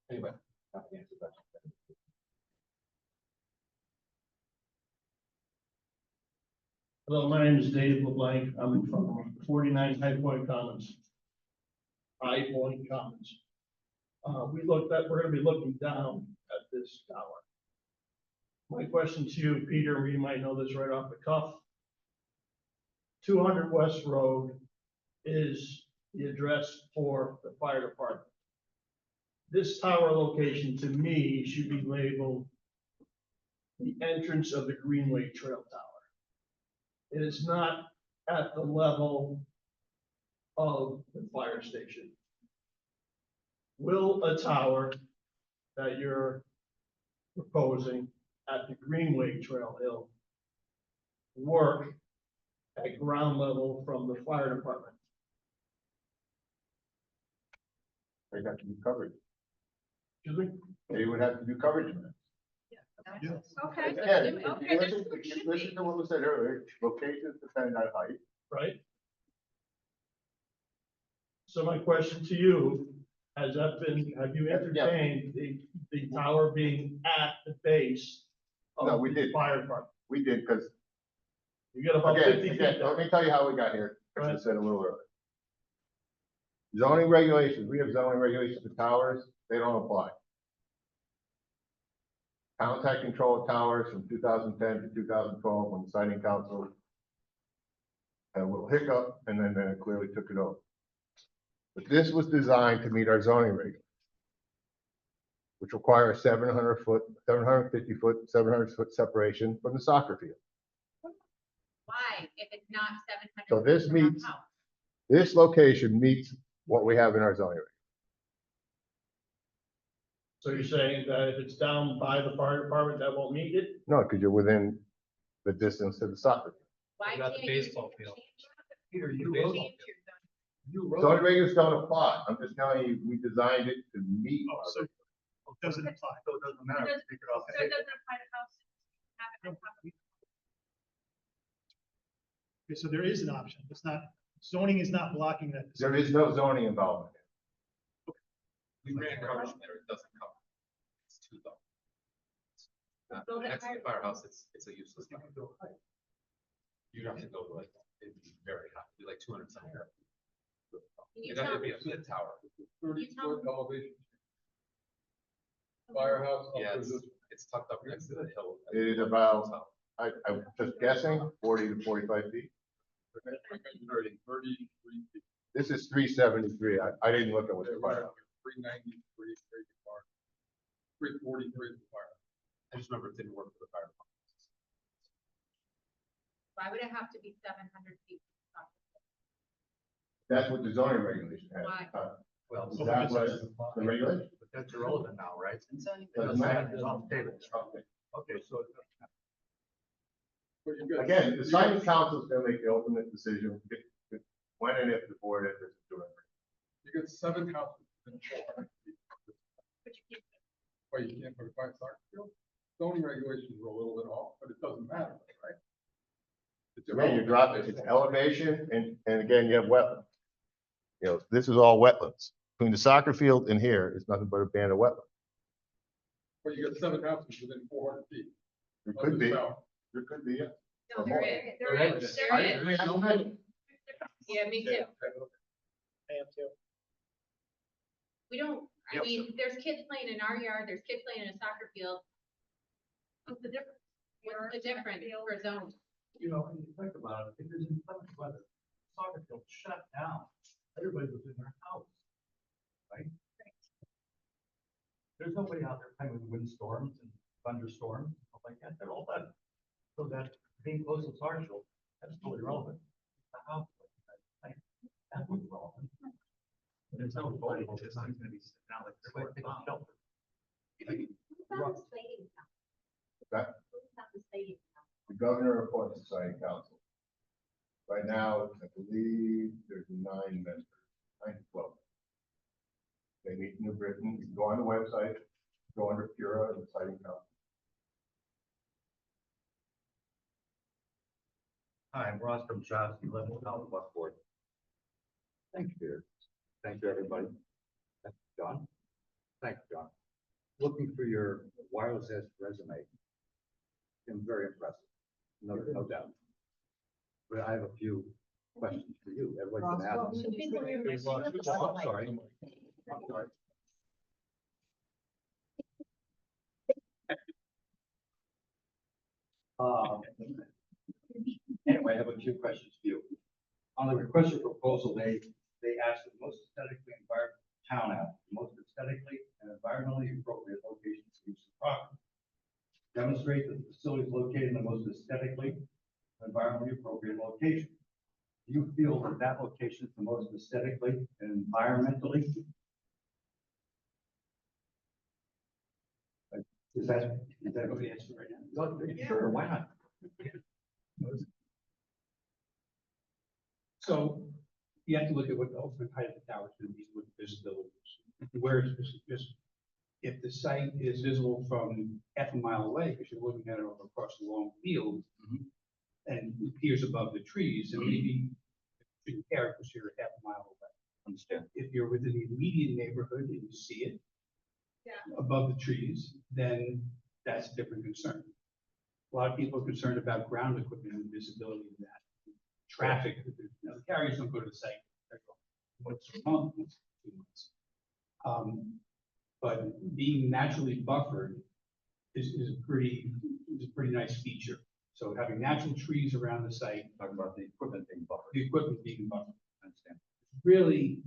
Anyway, happy to answer that. Hello, my name is Dave LeBlanc. I'm from 49 High Point Commons. High Point Commons. We're gonna be looking down at this tower. My question to you, Peter, you might know this right off the cuff. 200 West Road is the address for the fire department. This tower location, to me, should be labeled the entrance of the Greenway Trail Tower. It is not at the level of the fire station. Will a tower that you're proposing at the Greenway Trail Hill work at ground level from the fire department? They have to do coverage. Excuse me? They would have to do coverage. Okay. Again, if Okay, you that's listen, what it if should you listen be. to what was said earlier, locations depend on height. Right? So my question to you, have you entertained the tower being at the base No, of we the did. fire department? We did, because You got about again, 50 feet let there. me tell you how we got here, as I Right. said a little earlier. Zoning regulations, we have zoning regulations for towers, they don't apply. Contact control of towers from 2010 to 2012, when the siting council had a little hiccup, and then it clearly took it over. But this was designed to meet our zoning regulations, which require a 700-foot, 750-foot, 700-foot separation from the soccer field. Why, if it's not 700? So this from our meets- house? This location meets what we have in our zoning regulations. So you're saying that if it's down by the fire department, that won't meet it? No, because you're within the distance to the soccer field. Why Not the can't you baseball field. change Peter, you your wrote, zone? you Zoning regulations don't apply. I'm just telling you, we designed it to meet. Oh, our so it doesn't apply. So it doesn't matter. So it doesn't apply to houses. Have it on top of- Okay, so there is an option. It's not, zoning is not blocking that. There is no zoning involvement. we ran cars there, it doesn't cover. It's too low. Build it Next to the higher. firehouse, it's a useless. You'd have to go to like, it'd be very high, it'd be like 200 something. Can you It'd have tell to be a mid tower. 30-foot elevation. Firehouse. Yeah, it's tucked up next to the hill. It is about, I'm just guessing, 40 to 45 feet. 33 feet. This is 373. I didn't look at what the firehouse. 393, 343 the fire. I just remember it didn't work for the fire. Why would it have to be 700 feet? That's what the zoning regulation has. Why? Well, That's what the regulation. but that's irrelevant now, right? Doesn't matter. Okay, so. Again, the siting council is going to make the ultimate decision when and if the board enters into it. You get 7 houses in 400 feet. But you can't. Well, you can't put a fire soccer field. Zoning regulations are a little bit off, but it doesn't matter, right? Again, you drop it, it's elevation, and again, you have wetlands. You know, this is all wetlands. Between the soccer field and here is nothing but a band of wetlands. But you got 7 houses within 400 feet. There could be, there could be, yeah. No, there is. There is. There is. Yeah, me too. I am too. We don't, I mean, there's kids playing in our yard, there's kids playing in a soccer field. What's the difference? What's the difference for zones? You know, when you think about it, if there's inclement weather, soccer field shut down, everybody was in their house, right? There's nobody out there playing with windstorms and thunderstorms, stuff like that, they're all done. So that being close to soccer field, that's totally relevant. The house, like, that was relevant. There's no volleyball, it's not gonna be sitting out like everybody take a shelter. Who's on the stadium council? That, Who's on the stadium council? the governor appoints the site council. Right now, I believe there's 9 members, 9 to 12. They meet in New Britain, you can go on the website, go under Pura and siting council. Hi, I'm Ross from Shasta, 11 South Buckboard. Thank you, dear. Thank you, everybody. Thank you, John. Thank you, John. Looking through your wireless edge resume, been very impressive, no doubt. But I have a few questions for you. Everybody's been asking. Oh, I'm sorry. I'm sorry. Anyway, I have a few questions for you. On the request for proposal, they asked the most aesthetically environmental town app, the most aesthetically and environmentally appropriate location to use the property. Demonstrate that the facility is located in the most aesthetically and environmentally appropriate location. Do you feel that that location is the most aesthetically and environmentally? Is that what the answer right now? Sure, why not? So you have to look at what the ultimate height of the tower is going to be, what the visibility is. Where it's just, if the site is visible from half a mile away, because you're looking at it over across the long field, and it appears above the trees, and maybe you shouldn't care because you're half a mile away. Understand. If you're within the immediate neighborhood and you see it above the trees, then that's a different concern. A lot of people are concerned about ground equipment and visibility of that. Traffic, you know, the carriers don't go to the site. They're going once a month, once a 2 months. But being naturally buffered is a pretty nice feature. So having natural trees around the site, Talking about the equipment being buffered. the equipment being buffered, I understand. really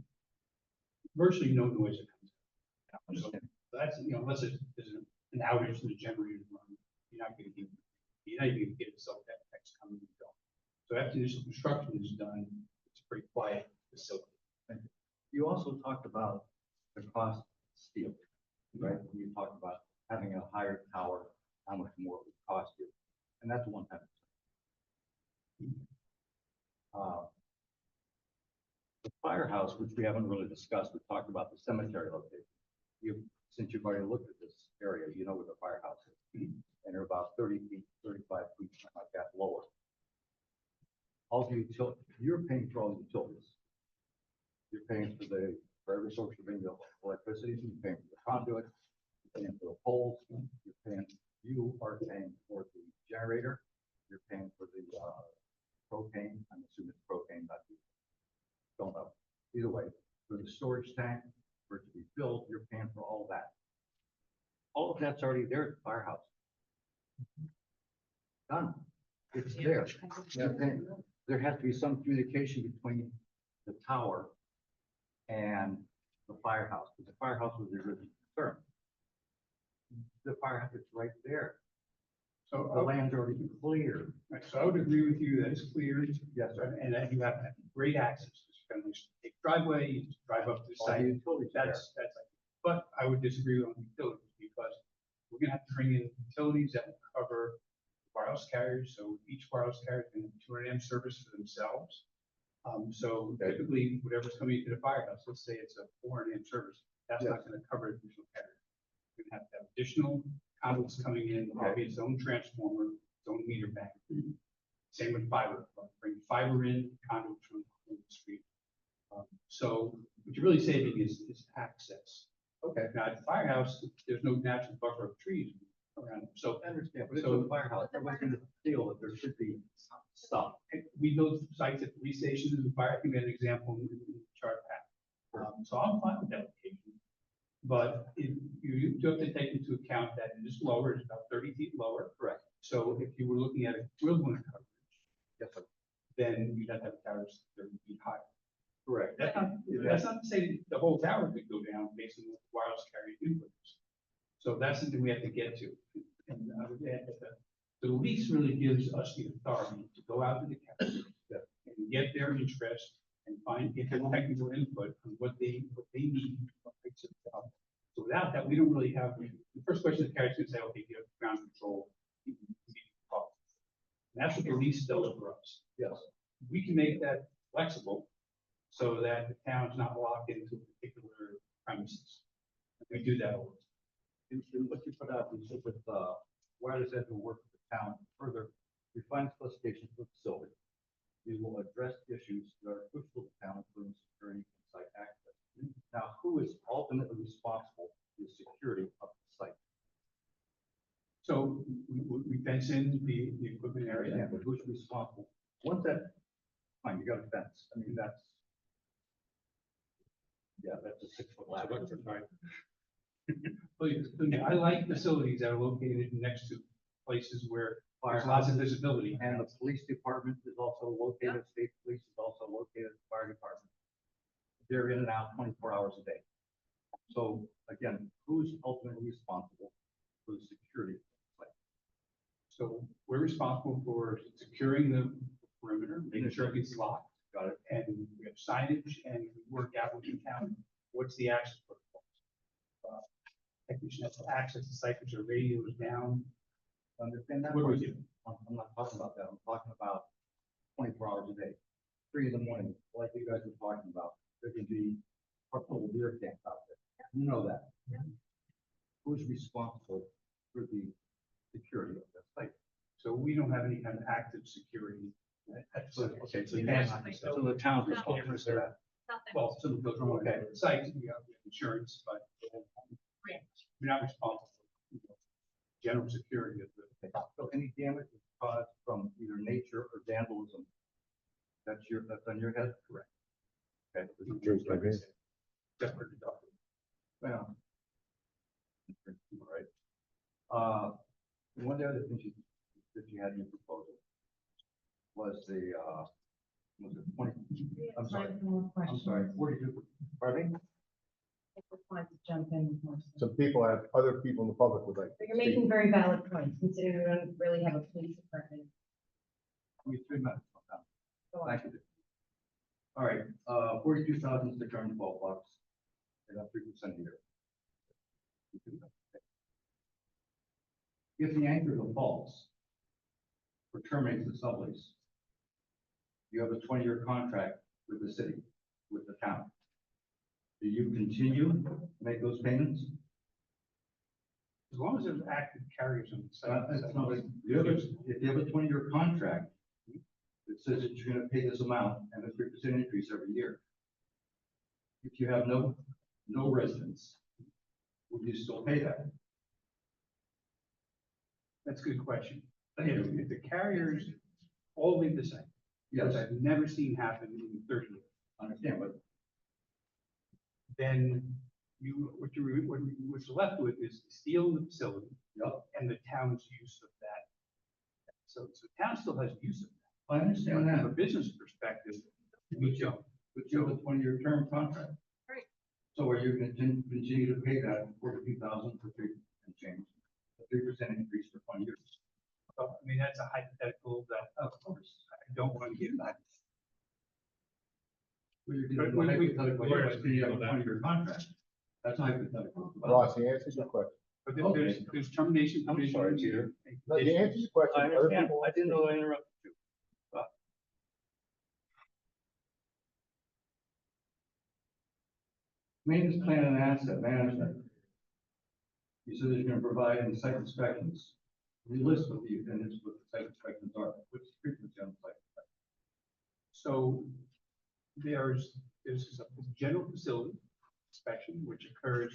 virtually no noise that comes out. I understand. So that's, you know, unless there's an outage in the generator run, you're not going to get itself that text coming and going. So after initial construction is done, it's a pretty quiet facility. You also talked about the cost of steel, right? You talked about having a higher tower, how much more it would cost you, and that's one time. The firehouse, which we haven't really discussed, we talked about the cemetery location. Since you've already looked at this area, you know where the firehouse is, and they're about 30 feet, 35 feet, something like that lower. All the utilities, you're paying for all the utilities. You're paying for every source of electricity, you're paying for the conduit, you're paying for the poles, you are paying for the generator, you're paying for the propane, I'm assuming it's propane, not diesel. Don't know. Either way, for the storage tank, for it to be filled, you're paying for all that. All of that's already there at the firehouse. Done. It's there. You're paying. There has to be some communication between the tower and the firehouse, because the firehouse was the original concern. The firehouse is right there. So the land's already cleared. Right, so I would agree with you that it's cleared. Yes, sir. And that you have great access. It's kind of a driveway, you just drive up to the All site. the utilities are there. That's, but I would disagree on the utilities because we're gonna have to bring in utilities that will cover wireless carriers. So each wireless carrier can have 200 amp service for themselves. So typically whatever's coming into the firehouse, let's say it's a 400 amp service, that's not gonna cover additional carrier. We're gonna have to have additional conduits coming in, maybe its own transformer, its own meter bank. Same with fiber, bring fiber in, conduits from the street. So what you're really saving is access. Okay. Now at the firehouse, there's no natural buffer of trees. around. So I understand, but it's So- a firehouse, everyone's gonna feel that there should be stuff. we build sites at police stations and fire, I think that's an example in the chart pack. So I'm fine with that location. But if you do have to take into account that it is lower, it's about 30 feet lower. Correct. So if you were looking at equivalent coverage, Yes, sir. then you'd have to have towers 30 feet higher. Correct. That's not to say the whole tower could go down based on what the wireless carrier inputs. So that's something we have to get to. And I would add that the lease really gives us the authority to go out to the county and get their interest and get their technical input on what they need. So without that, we don't really have, the first question the carrier's gonna say, okay, you have ground control. And that's what the lease does for us. Yes. We can make that flexible so that the town's not locked into a particular premises. We do that all the time. In what you put out, you said with, wireless edge will work with the town, further refine specifications for the facility. We will address issues that are crucial to the town, including security and site access. Now, who is ultimately responsible for the security of the site? So we fence in the equipment area. Yeah, but who's responsible? Once that, fine, you got a fence, I mean, that's. Yeah, that's a 6-foot ladder. Right. I like facilities that are located next to places where there's lots of visibility. And the police department is also located, state police is also located, fire department. They're in and out 24 hours a day. So again, who's ultimately responsible for the security? So we're responsible for securing the perimeter, making sure it gets locked. Got it. And we have signage and we work out with the town, what's the access protocol? Technician has to access the site, which are radios down. Understand that? What do we part? do? I'm not talking about that. I'm talking about 24 hours a day, 3 in the morning, like you guys were talking about. There can be a couple of deer camps out there. You know that. Who's responsible for the security of that site? So we don't have any kind of active security. Okay, so you that's, can't- so the town's responsible for that. Nothing. Well, some of those are okay, the site, we have insurance, but we're not responsible for general security of the. So any damage is caused from either nature or vandalism, that's on your head? Correct. Okay. Separate deductible. Well. All right. One of the other things that you had in your proposal was the, was it 20, I'm sorry, I'm sorry, 42, pardon me? Want to jump in more. Some people have, other people in the public would like. But you're making very valid points, considering we don't really have a police department. Give me 3 minutes. Go on. Thank you. All right, 42,612 bucks. And up 3% a year. If the anchor defaults or terminates the sublease, you have a 20-year contract with the city, with the town. Do you continue to make those payments? As long as there's active carriers on the site. That's not like- If you have a 20-year contract, it says that you're gonna pay this amount and a 3% increase every year. If you have no residents, would you still pay that? That's a good question. If the carriers all leave the site, Yes, which I've never seen happen in 30 years, I understand, but then what you're left with is stealing the facility. Yep. And the town's use of that. So the town still has use of that. I understand From a that, business perspective, we don't. but you have a 20-year term contract. Right. So are you going to continue to pay that 42,000 for 3 and change, a 3% increase for 20 years? I mean, that's a hypothetical that, of course, I don't want to get that. Well, you're But gonna we- hypothetical, we're- you have a 20-year contract. That's a hypothetical. Ross, he answered your question. But there's termination. I'm sorry, provisions Peter. and No, you answered your question. I Other understand, people- I didn't know I interrupted you. Maintenance plan and asset management. You said that you're gonna provide in site inspections. We list what the, and it's what the site inspections are, what's the frequency on site? So there's a general facility inspection, which occurs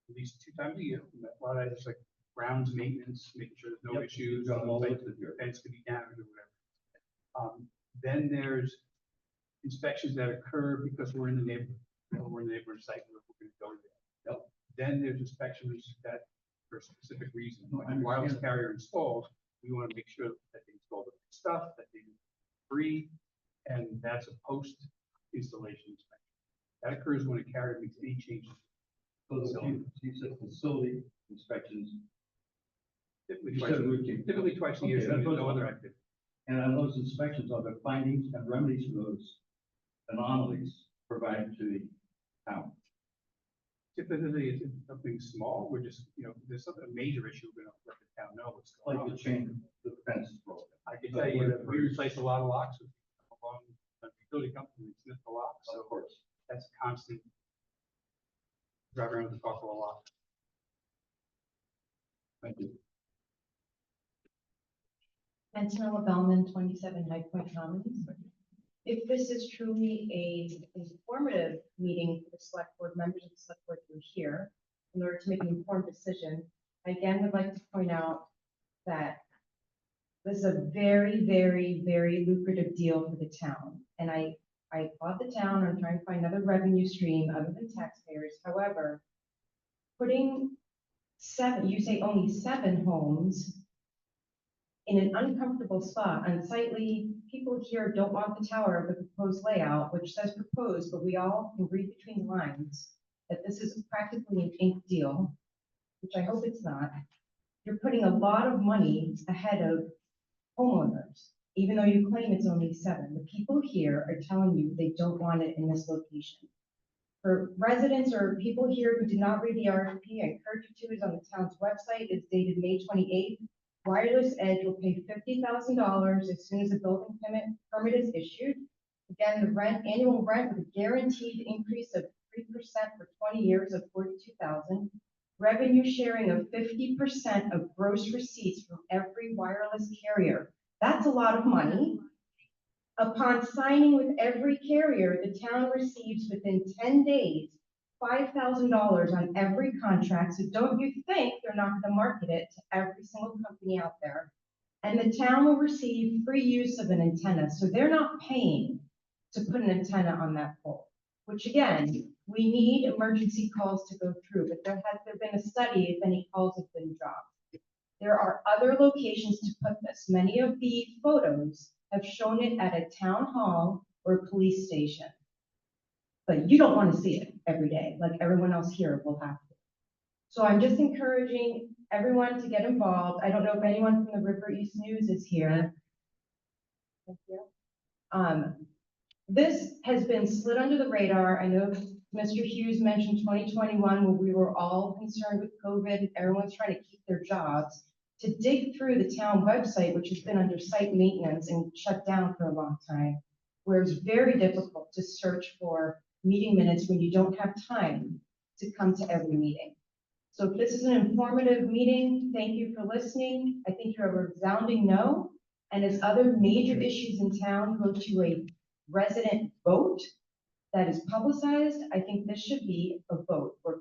at least 2 times a year. And that's why it's like grounds maintenance, making sure there's no Yep. issues, Got all like listed here. the fence could be damaged or whatever. Then there's inspections that occur because we're in the neighborhood, we're in the neighborhood site, we're gonna go there. Yep. Then there's inspections that for a specific reason, No, like I a wireless understand. carrier installed, we want to make sure that they install the right stuff, that they free, and that's a post-installation inspection. That occurs when a carrier makes any changes. So you said facility inspections. Typically You twice, said routine. typically twice a year, Okay, so that's there's what- no other activity. And on those inspections, are the findings and remedies for those anomalies provided to the town? Typically, it's something small, we're just, there's something, a major issue, we're gonna let the town know what's going Like on. the chain, the fence is broken. I can tell you, that we replace a lot of locks with along the utility company, it's just the locks, so Of course. that's constant. Drive around with the car for a lot. Thank you. Antonella Bellman, 27 High Point Commons. If this is truly a informative meeting for the select board members of the select board who are here, in order to make an informed decision, I again would like to point out that this is a very, very, very lucrative deal for the town. And I applaud the town on trying to find another revenue stream other than taxpayers. However, putting you say only 7 homes in an uncomfortable spot, unsightly, people here don't want the tower of the proposed layout, which says proposed, but we all can read between the lines that this is practically an ink deal, which I hope it's not. You're putting a lot of money ahead of homeowners, even though you claim it's only 7. The people here are telling you they don't want it in this location. For residents or people here who did not read the RFP, I encourage you to, it's on the town's website, it's dated May 28th. Wireless Edge will pay $50,000 as soon as the building permit is issued. Again, the annual rent with a guaranteed increase of 3% for 20 years of $42,000. Revenue sharing of 50% of gross receipts from every wireless carrier. That's a lot of money. Upon signing with every carrier, the town receives within 10 days $5,000 on every contract. So don't you think they're not going to market it to every single company out there? And the town will receive free use of an antenna. So they're not paying to put an antenna on that pole, which again, we need emergency calls to go through, but has there been a study if any calls have been dropped? There are other locations to put this. Many of the photos have shown it at a town hall or a police station. But you don't want to see it every day, like everyone else here will have to. So I'm just encouraging everyone to get involved. I don't know if anyone from the River East News is here. Thank you. This has been slid under the radar. I know Mr. Hughes mentioned 2021, where we were all concerned with COVID. Everyone's trying to keep their jobs. To dig through the town website, which has been under site maintenance and shut down for a long time, where it's very difficult to search for meeting minutes when you don't have time to come to every meeting. So if this is an informative meeting, thank you for listening. I think you're a resounding no. And as other major issues in town go to a resident vote that is publicized, I think this should be a vote. We're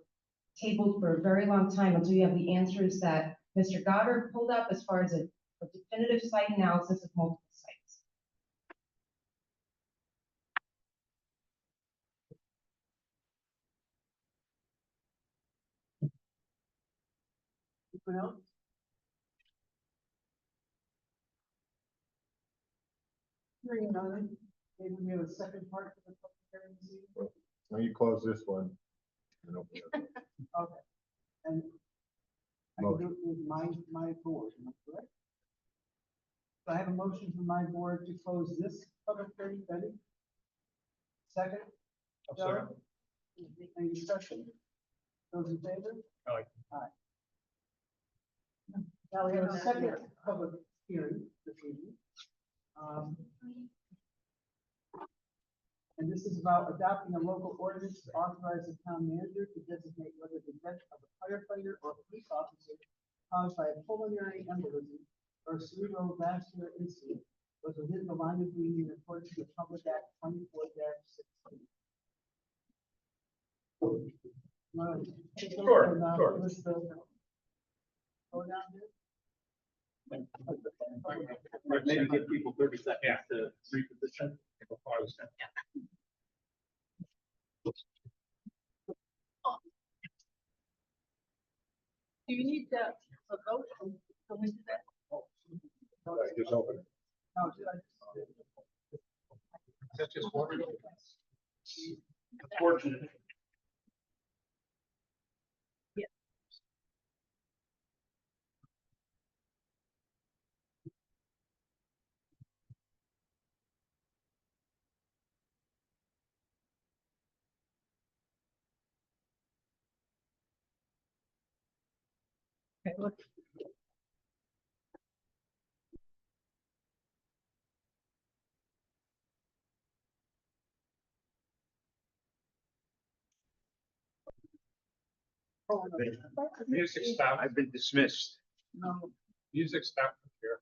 tabled for a very long time until you have the answers that Mr. Goddard pulled up as far as a definitive site analysis of multiple sites. Anyone else? Hearing none, maybe we have a second part of the public hearing this evening? When you close this one. and open it. Okay. And I can do it with my board, am I correct? So I have a motion from my board to close this public hearing, Betty? Second? Joe? Any discussion? Those in favor? Aye. Aye. Now we have a second public hearing this evening. And this is about adopting a local ordinance to authorize the town manager to designate whether the death of a firefighter or police officer caused by a pulmonary embolism or cerebrovascular incident was within the line of duty in accordance with Public Act 24-16. Sure, sure. going down there? Maybe give people 30 seconds to reposition. Do you need a vote? Can we do that? Just open it. No, should I- That's just one. Fortunate. Okay, look. Music stop. I've been dismissed. No. Music stop here.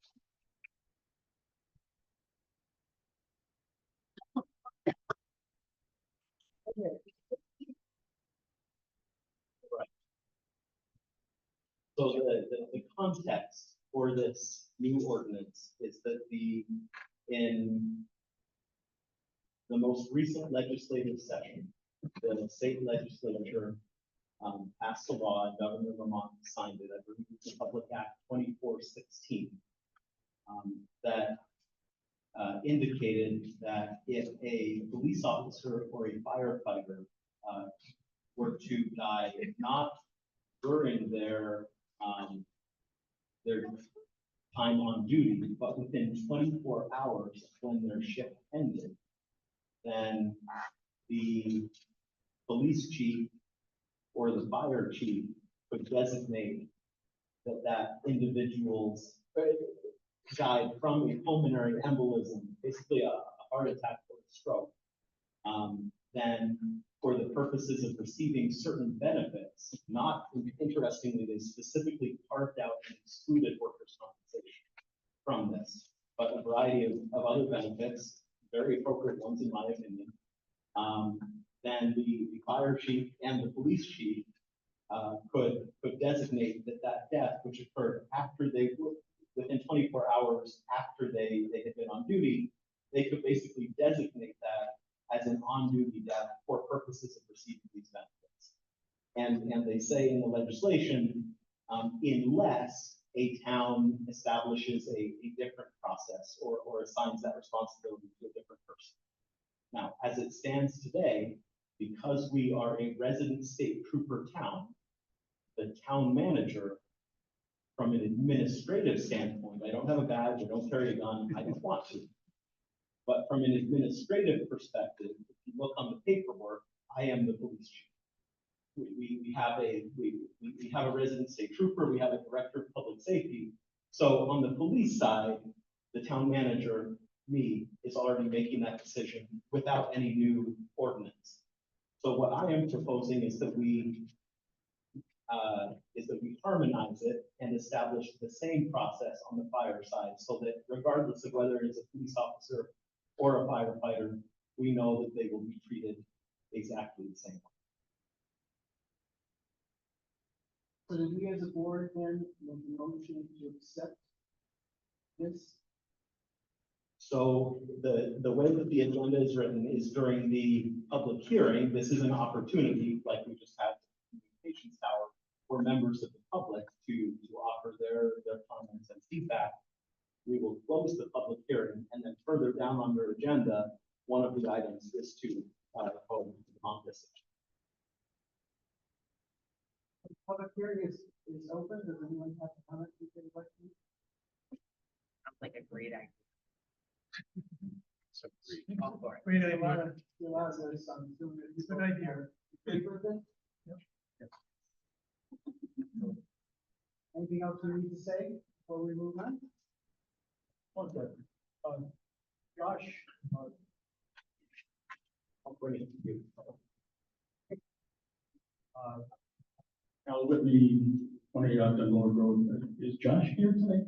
So the context for this new ordinance is that in the most recent legislative session, the state legislature passed a law, and Governor Lamont signed it, I believe it's the Public Act 2416, that indicated that if a police officer or a firefighter were to die, not during their time on duty, but within 24 hours of when their shift ended, then the police chief or the fire chief could designate that individual's died from a pulmonary embolism, basically a heart attack or a stroke. Then for the purposes of receiving certain benefits, not interestingly, they specifically carved out and excluded workers' compensation from this, but a variety of other benefits, very appropriate ones in my opinion. Then the fire chief and the police chief could designate that death, which occurred after within 24 hours after they had been on duty, they could basically designate that as an on-duty death for purposes of receiving these benefits. And they say in the legislation, unless a town establishes a different process or assigns that responsibility to a different person. Now, as it stands today, because we are a resident state trooper town, the town manager, from an administrative standpoint, I don't have a badge, I don't carry a gun, I don't want to. But from an administrative perspective, if you look on the paperwork, I am the police chief. We have a resident state trooper, we have a director of public safety. So on the police side, the town manager, me, is already making that decision without any new ordinance. So what I am proposing is that we harmonize it and establish the same process on the fire side, so that regardless of whether it's a police officer or a firefighter, we know that they will be treated exactly the same way. So do we as a board then make a motion to accept this? So the way that the agenda is written is during the public hearing, this is an opportunity, like we just had in the communications tower, for members of the public to offer their comments and feedback. We will close the public hearing, and then further down on your agenda, one of the items is to vote on this. Public hearing is open. Does anyone have a comment? Sounds like a great idea. So Great idea. Good idea. Favor of it? Yep. Anything else you need to say before we move on? Okay. Josh, I'll bring it to you. Al Whitney, 20 Dunlord Road. Is Josh here tonight?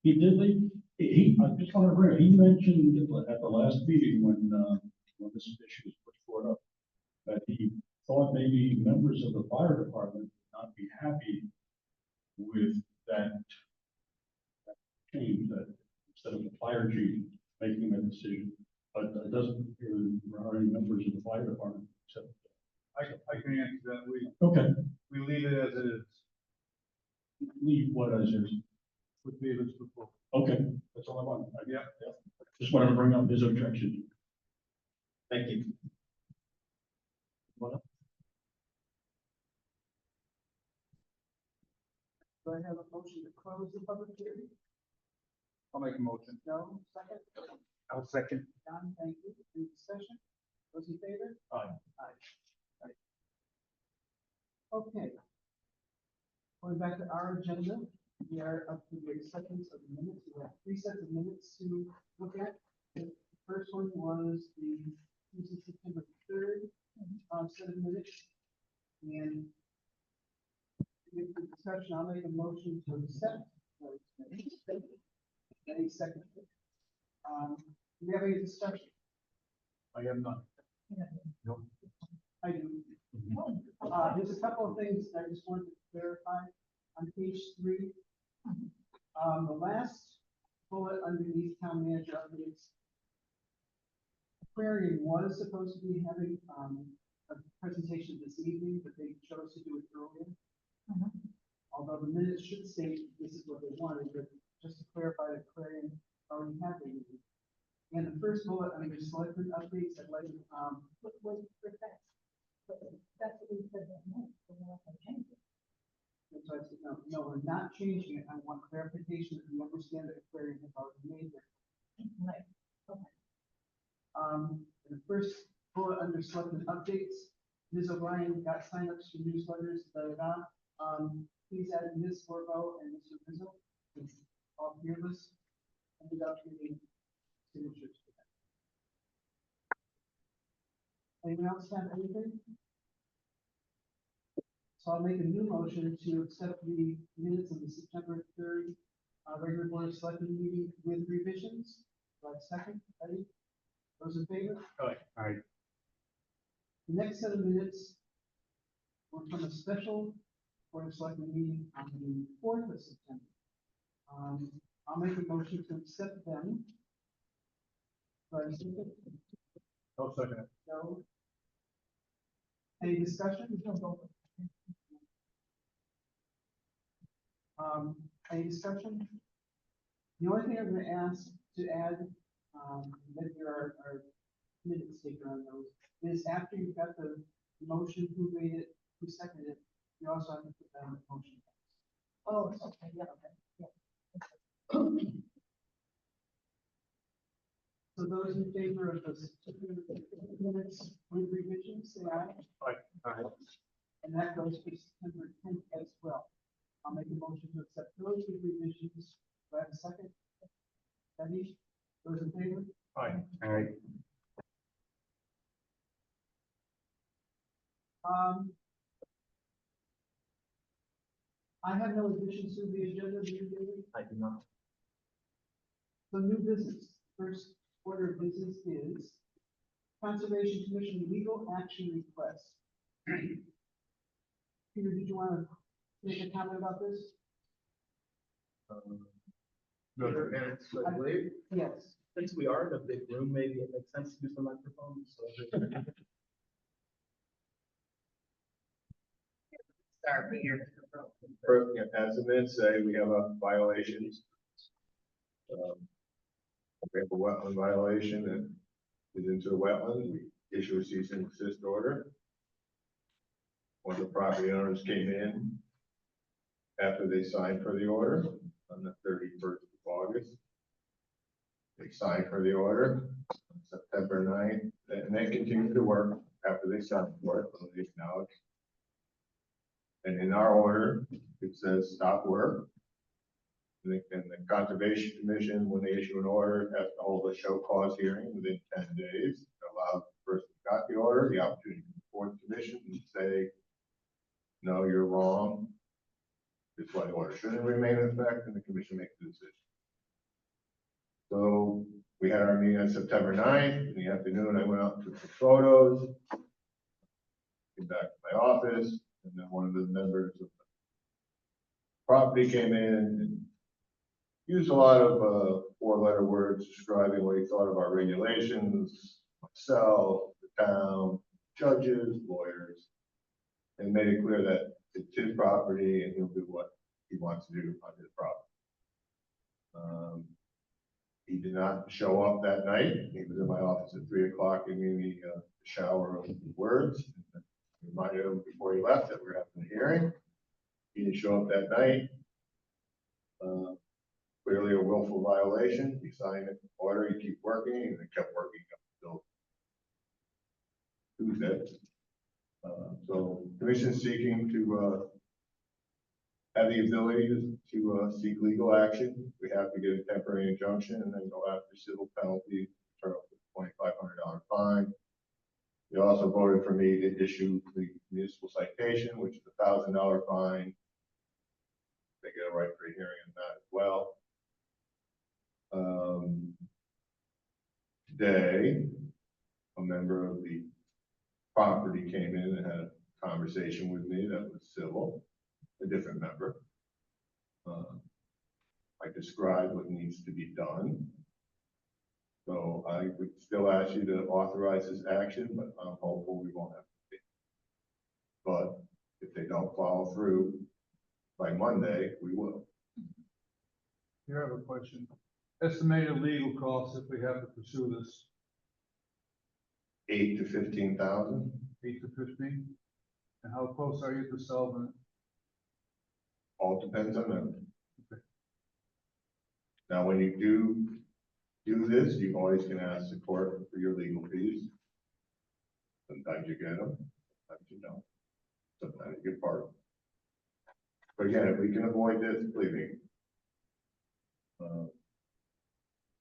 He did leave? I just want to bring, he mentioned at the last meeting when this issue was put forward up, that he thought maybe members of the fire department would not be happy with that change, that instead of the fire chief making that decision, but it doesn't, there are any members of the fire department, so. I can answer that. Okay. We leave it as it is. Leave what as is. With David's proposal. Okay, that's all I want. Yeah. Just wanted to bring up his objection. Thank you. Do I have a motion to close the public hearing? I'll make a motion. Joe, second? I'll second. John, thank you. Any discussion? Those in favor? Aye. Aye. Okay. Going back to our agenda, we are up to the acceptance of the minutes. We have 3 sets of minutes to look at. The first one was the Tuesday, September 3rd, set of minutes. And with the discussion, I'll make a motion to accept those minutes. Any second? Do we have any discussion? I have none. I do. There's a couple of things I just wanted to clarify on page 3. The last bullet underneath town manager updates. Aquarium was supposed to be having a presentation this evening, but they chose to do it earlier. Although the minutes should state this is what they wanted, but just to clarify, the Aquarium already had their meeting. And the first bullet under selectmen updates, I'd like, What was for that? That's what we said that night, so we're not gonna change it. that's why I said, no, we're not changing it. I want clarification that we understand that Aquarium has already made their. Right, okay. The first bullet under selectmen updates, Ms. O'Brien got signups for newsletters, please add Ms. Borbo and Mr. Rizzo, it's all fearless, ended up getting signatures for that. Anyone else have anything? So I'll make a new motion to accept the minutes of the September 3rd, regular board of selectmen meeting with revisions. Do I have a second? Ready? Those in favor? Aye. The next set of minutes were from a special board of selectmen meeting on the 4th of September. I'll make a motion to accept them. Do I have a second? I'll second it. No. Any discussion? Any discussion? The only thing I'm gonna ask to add, that there are minutes taken on those, is after you've got the motion, who made it, who seconded it, you also have to put down the motion. Oh, okay, yeah, okay, yeah. So those in favor of the minutes with revisions, say aye. Aye. And that goes for September 10th as well. I'll make a motion to accept those with revisions. Do I have a second? Any? Those in favor? Aye. I have no additions to the agenda. Do you, David? I do not. So new business. First order of business is Conservation Commission legal action request. Peter, did you want to make a comment about this? Go to minutes, I believe. Yes. Since we are in a big room, maybe it makes sense to use the microphone, so. First, as the minutes say, we have a violations. We have a wetland violation that is into a wetland. We issue a cease and desist order. One of the property owners came in after they signed for the order on the 31st of August. They signed for the order on September 9th, and they continued to work after they signed for it, so they acknowledged. And in our order, it says stop work. And the Conservation Commission, when they issue an order, has to hold a show cause hearing within 10 days. It allows the person who got the order the opportunity to report to the commission and say, no, you're wrong. This is why the order shouldn't remain in effect, and the commission makes the decision. So we had our meeting on September 9th. In the afternoon, I went out and took some photos. Came back to my office, and then one of the members of the property came in and used a lot of, four-letter words describing what he thought of our regulations, myself, the town, judges, lawyers, and made it clear that it's his property and he'll do what he wants to do on his property. He did not show up that night. He was in my office at 3 o'clock and gave me a shower of words. Reminded him before he left that we were having a hearing. He didn't show up that night. Clearly a willful violation. He signed an order, he kept working, and it kept working up until Tuesday. So commission seeking to have the ability to seek legal action. We have to get a temporary injunction and then go after civil penalty, turn up to $2,500 fine. They also voted for me to issue the municipal citation, which is a $1,000 fine. They get a right for a hearing on that as well. Today, a member of the property came in and had a conversation with me that was civil, a different member. I described what needs to be done. So I would still ask you to authorize this action, but I'm hopeful we won't have to be. But if they don't follow through by Monday, we will. You have a question. Estimated legal costs if we have to pursue this, 8 to 15,000. 8 to 15? And how close are you to solving it? All depends on them. Okay. Now, when you do this, you always can ask the court for your legal fees. Sometimes you get them, sometimes you don't. Sometimes you get part of them. But again, if we can avoid this, believe me,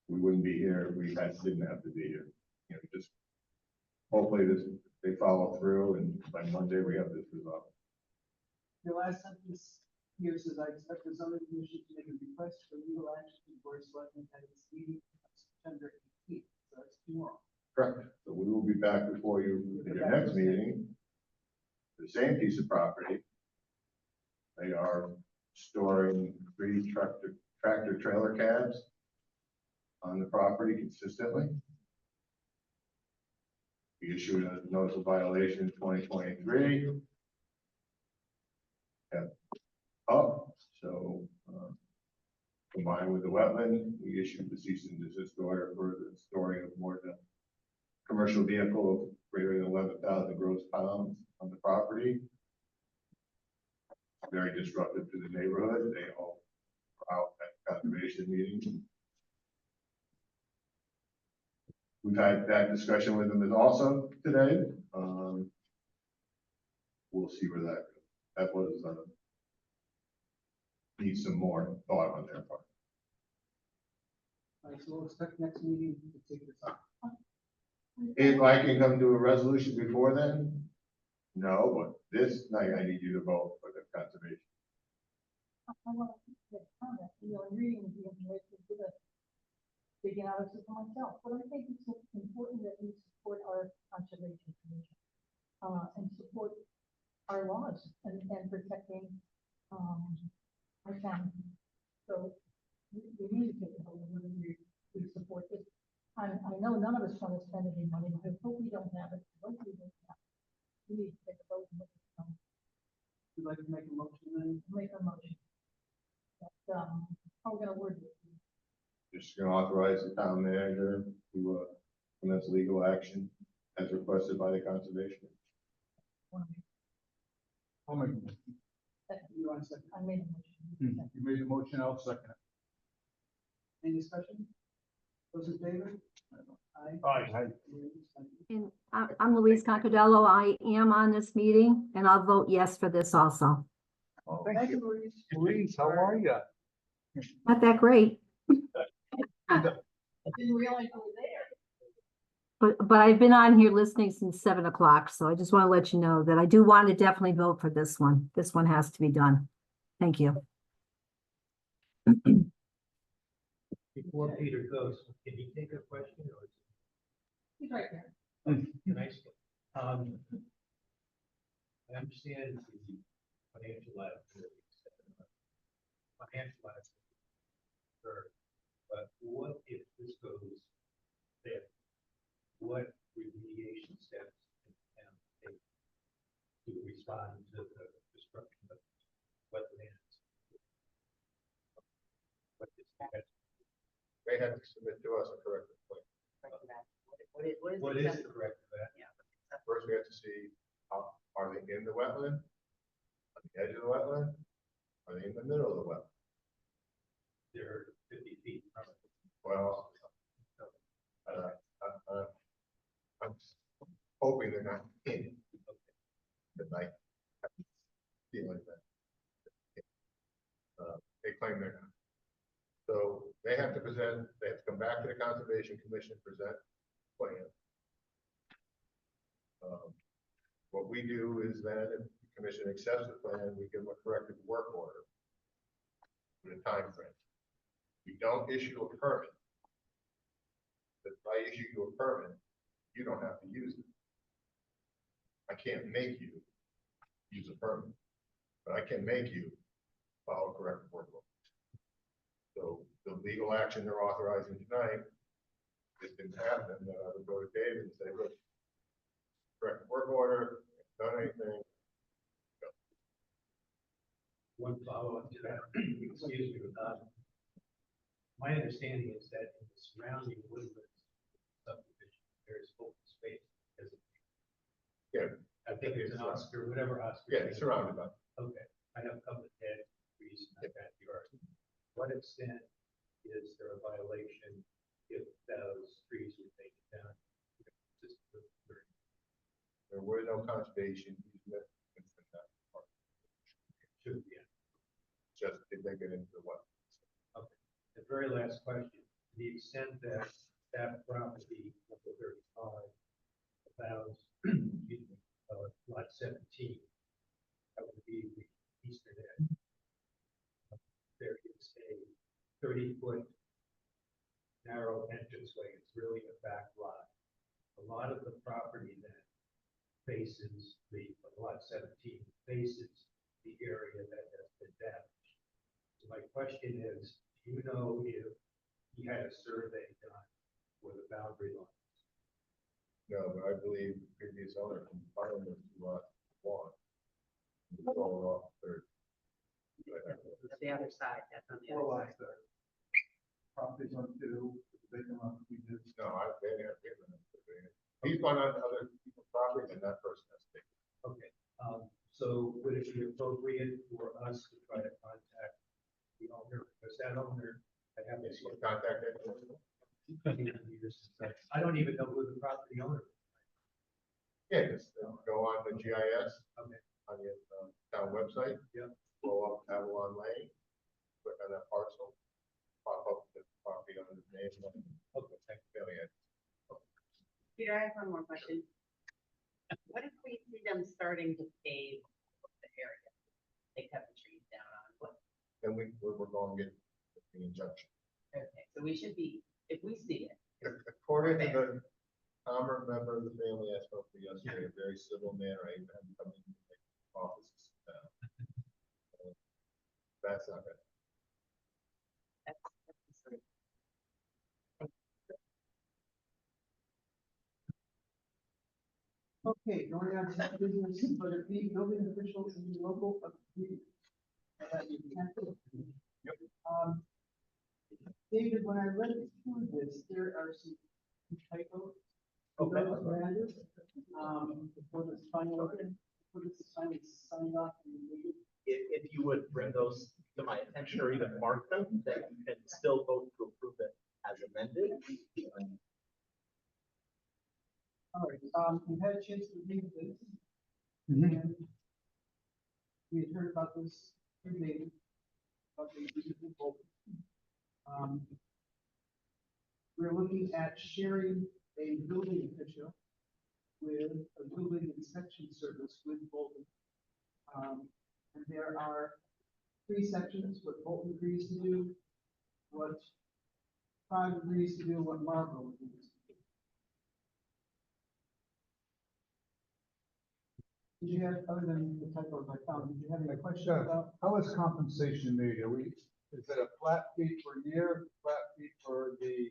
we wouldn't be here if we didn't have to be here. You know, just hopefully they follow through and by Monday we have this resolved. Your last sentence here says, I expect the zoning commission to make a request for legal action before selecting at its meeting on September 18th. So that's tomorrow. Correct. So we will be back before you at your next meeting. The same piece of property. They are storing 3 tractor trailer cabs on the property consistently. We issued a notice of violation in 2023. Up, so combined with the wetland, we issued the cease and desist order for the storing of more than commercial vehicle of greater than 11,000 gross pounds on the property. Very disruptive to the neighborhood. They all were out at conservation meetings. We've had that discussion with them also today. We'll see where that goes. That was needs some more thought on their part. All right, so we'll expect next meeting to take this up. If I can come to a resolution before then, no, but this night I need you to vote for the conservation. I want to make a comment, reading the information to the digging out of it for myself, but I think it's important that we support our conservation commission, and support our laws and protecting, our town. So we need to take a hold of whether we support this. I know none of us want to spend any money, but I hope we don't have it. Hope we don't have it. We need to take a vote. Would you like to make a motion then? Make a motion. But, how we're gonna word it. Just gonna authorize the town manager to commence legal action as requested by the conservation. I'll make a motion. You want a second? I made a motion. You made the motion, I'll second it. Any discussion? Those in favor? Aye. Aye. And I'm Louise Concadello. I am on this meeting and I'll vote yes for this also. Oh, Thank you, Louise. Louise, how are you? Not that great, I didn't realize you were there. but I've been on here listening since 7 o'clock. So I just want to let you know that I do want to definitely vote for this one. This one has to be done. Thank you. Before Peter goes, can he take a question or? He's right there. Can I say, I understand the financial liability. financial aspect. Sure. But what if this goes there? What remediation steps can town take to respond to the destruction of wetlands? What is that? They have to submit to us a corrective plan. What is the corrective action? First, we have to see, are they in the wetland? On the edge of the wetland? Are they in the middle of the wetland? They're 50 feet from it. Well, I'm hoping they're not in. But I have a feeling that they claim they're not. So they have to come back to the Conservation Commission, present plan. What we do is then, if the commission accepts the plan, we give them a corrective work order with a time frame. We don't issue a permit. But if I issue you a permit, you don't have to use it. I can't make you use a permit, but I can make you follow corrective work order. So the legal action they're authorizing tonight, if it didn't happen, then I would go to David and say, look, corrective work order, done anything. One follow-up to that, excuse me, my understanding is that in the surrounding woodlands subdivision, there is open space. Yeah. I think it's an Oscar, whatever Oscar. Yeah, it's surrounded by. Okay, I have a couple of dead trees in my backyard. What extent is there a violation if those trees were taken down? There were no conservation easement in that part. Should be. Just did they get into the wetlands? Okay. The very last question, to the extent that that property, number 35, allows, lot 17, that would be the eastern end. There is a 30-foot narrow entranceway. It's really a back lot. A lot of the property that faces the lot 17 faces the area that has been damaged. So my question is, do you know if he had a survey done for the boundary line? No, but I believe the previous owner combined those two lots one. It's all off third. The other side, that's on the Four other lots side. there. Properties on two, vacant lot, we did. No, they have given them. He's gone on to other people's property and that person has taken. Okay, so would it be appropriate for us to try to contact the owner, because that owner, I have this. Contact it. I don't even know who the property owner is. Yeah, just go on the GIS. Okay. On the town website. Yeah. Go up Avalon Lane, click on that parcel, pop up the property owner's name. Okay, thank you. Peter, I have one more question. What if we see them starting to pave the area? They cut the trees down on what? Then we're going to get the injunction. Okay, so we should be, if we see it. According to the Palmer member of the family I spoke to yesterday, a very civil manner, I even had to come in and make offices. That's not good. Okay, going on to business, but it being building officials in the local. Yep. David, when I read through this, there are some typos. For this final, for this final sign off. If you would bring those to my attention or even mark them, then you can still vote to approve it as amended. All right, we had a chance to read this. And we had heard about this from David. About the people. We're looking at sharing a building official with a building inspection service with Bolton. And there are 3 sections, what Bolton agrees to do, what Prime agrees to do, what Marlboro agrees to do. Did you have, other than the typos I found, did you have any questions about? How is compensation made? Are we Is it a flat fee per year, flat fee for the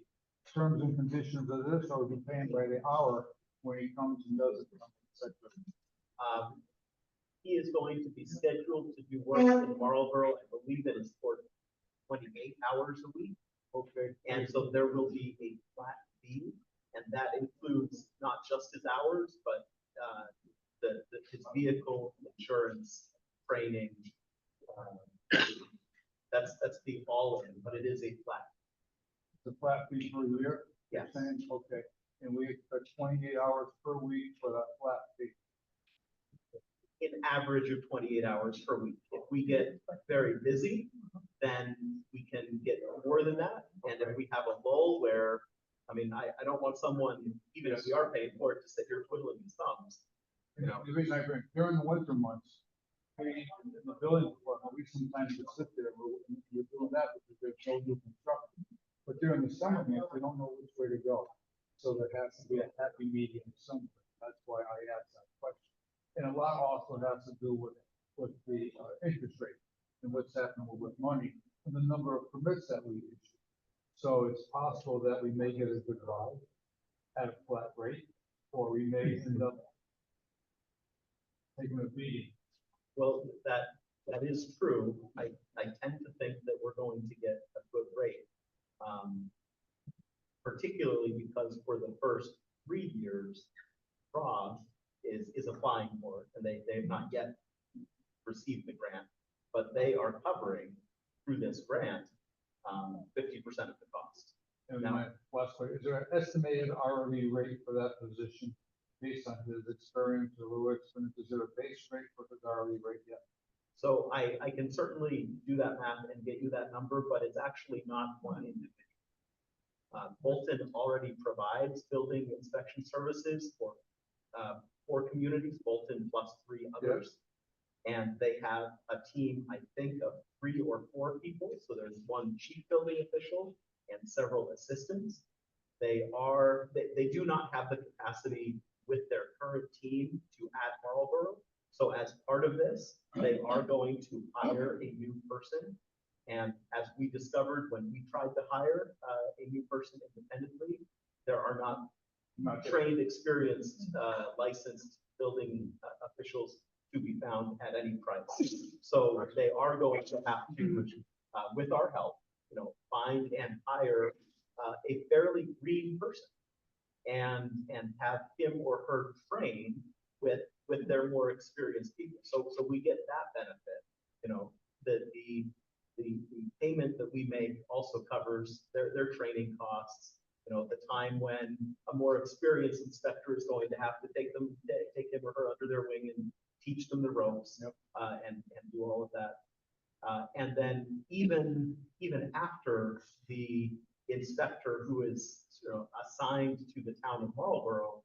terms and conditions of this, or is he paying by the hour when he comes and does it? He is going to be scheduled to do work in Marlboro. I believe that it's for 28 hours a week. Okay. And so there will be a flat fee, and that includes not just his hours, but his vehicle, insurance, training. That's the all in, but it is a flat. It's a flat fee per year? Yes. You're saying, okay, and we expect 28 hours per week for that flat fee. An average of 28 hours per week. If we get very busy, then we can get more than that. And if we have a lull where, I mean, I don't want someone, even if we are paying for it, to sit here twiddling his thumbs. You know, the reason I bring, during the winter months, we, in the building department, we sometimes would sit there, we're doing that because there's no new construction. But during the summer months, we don't know which way to go. So there has to be a happy medium somewhere. That's why I asked that question. And a lot also has to do with the interest rate and what's happening with money and the number of permits that we issue. So it's possible that we may get a good buy at a flat rate, or we may end up taking a beating. Well, that is true. I tend to think that we're going to get a good rate. Particularly because for the first 3 years, Frog is applying for it, and they've not yet received the grant, but they are covering through this grant 50% of the cost. And Now- my last question, is there an estimated hourly rate for that position based on his experience or low experience? Is there a base rate for his hourly rate yet? So I can certainly do that math and get you that number, but it's actually not one individual. Bolton already provides building inspection services for 4 communities, Bolton plus 3 others. And they have a team, I think, of 3 or 4 people. So there's 1 chief building official and several assistants. They do not have the capacity with their current team to add Marlboro. So as part of this, they are going to hire a new person. And as we discovered when we tried to hire a new person independently, there are not trained, experienced, licensed building officials to be found at any price. So they are going to have to, with our help, find and hire a fairly green person and have him or her train with their more experienced people. So we get that benefit, the payment that we make also covers their training costs. The time when a more experienced inspector is going to have to take him or her under their wing and teach them the ropes, and do all of that. And then even after the inspector who is assigned to the town of Marlboro,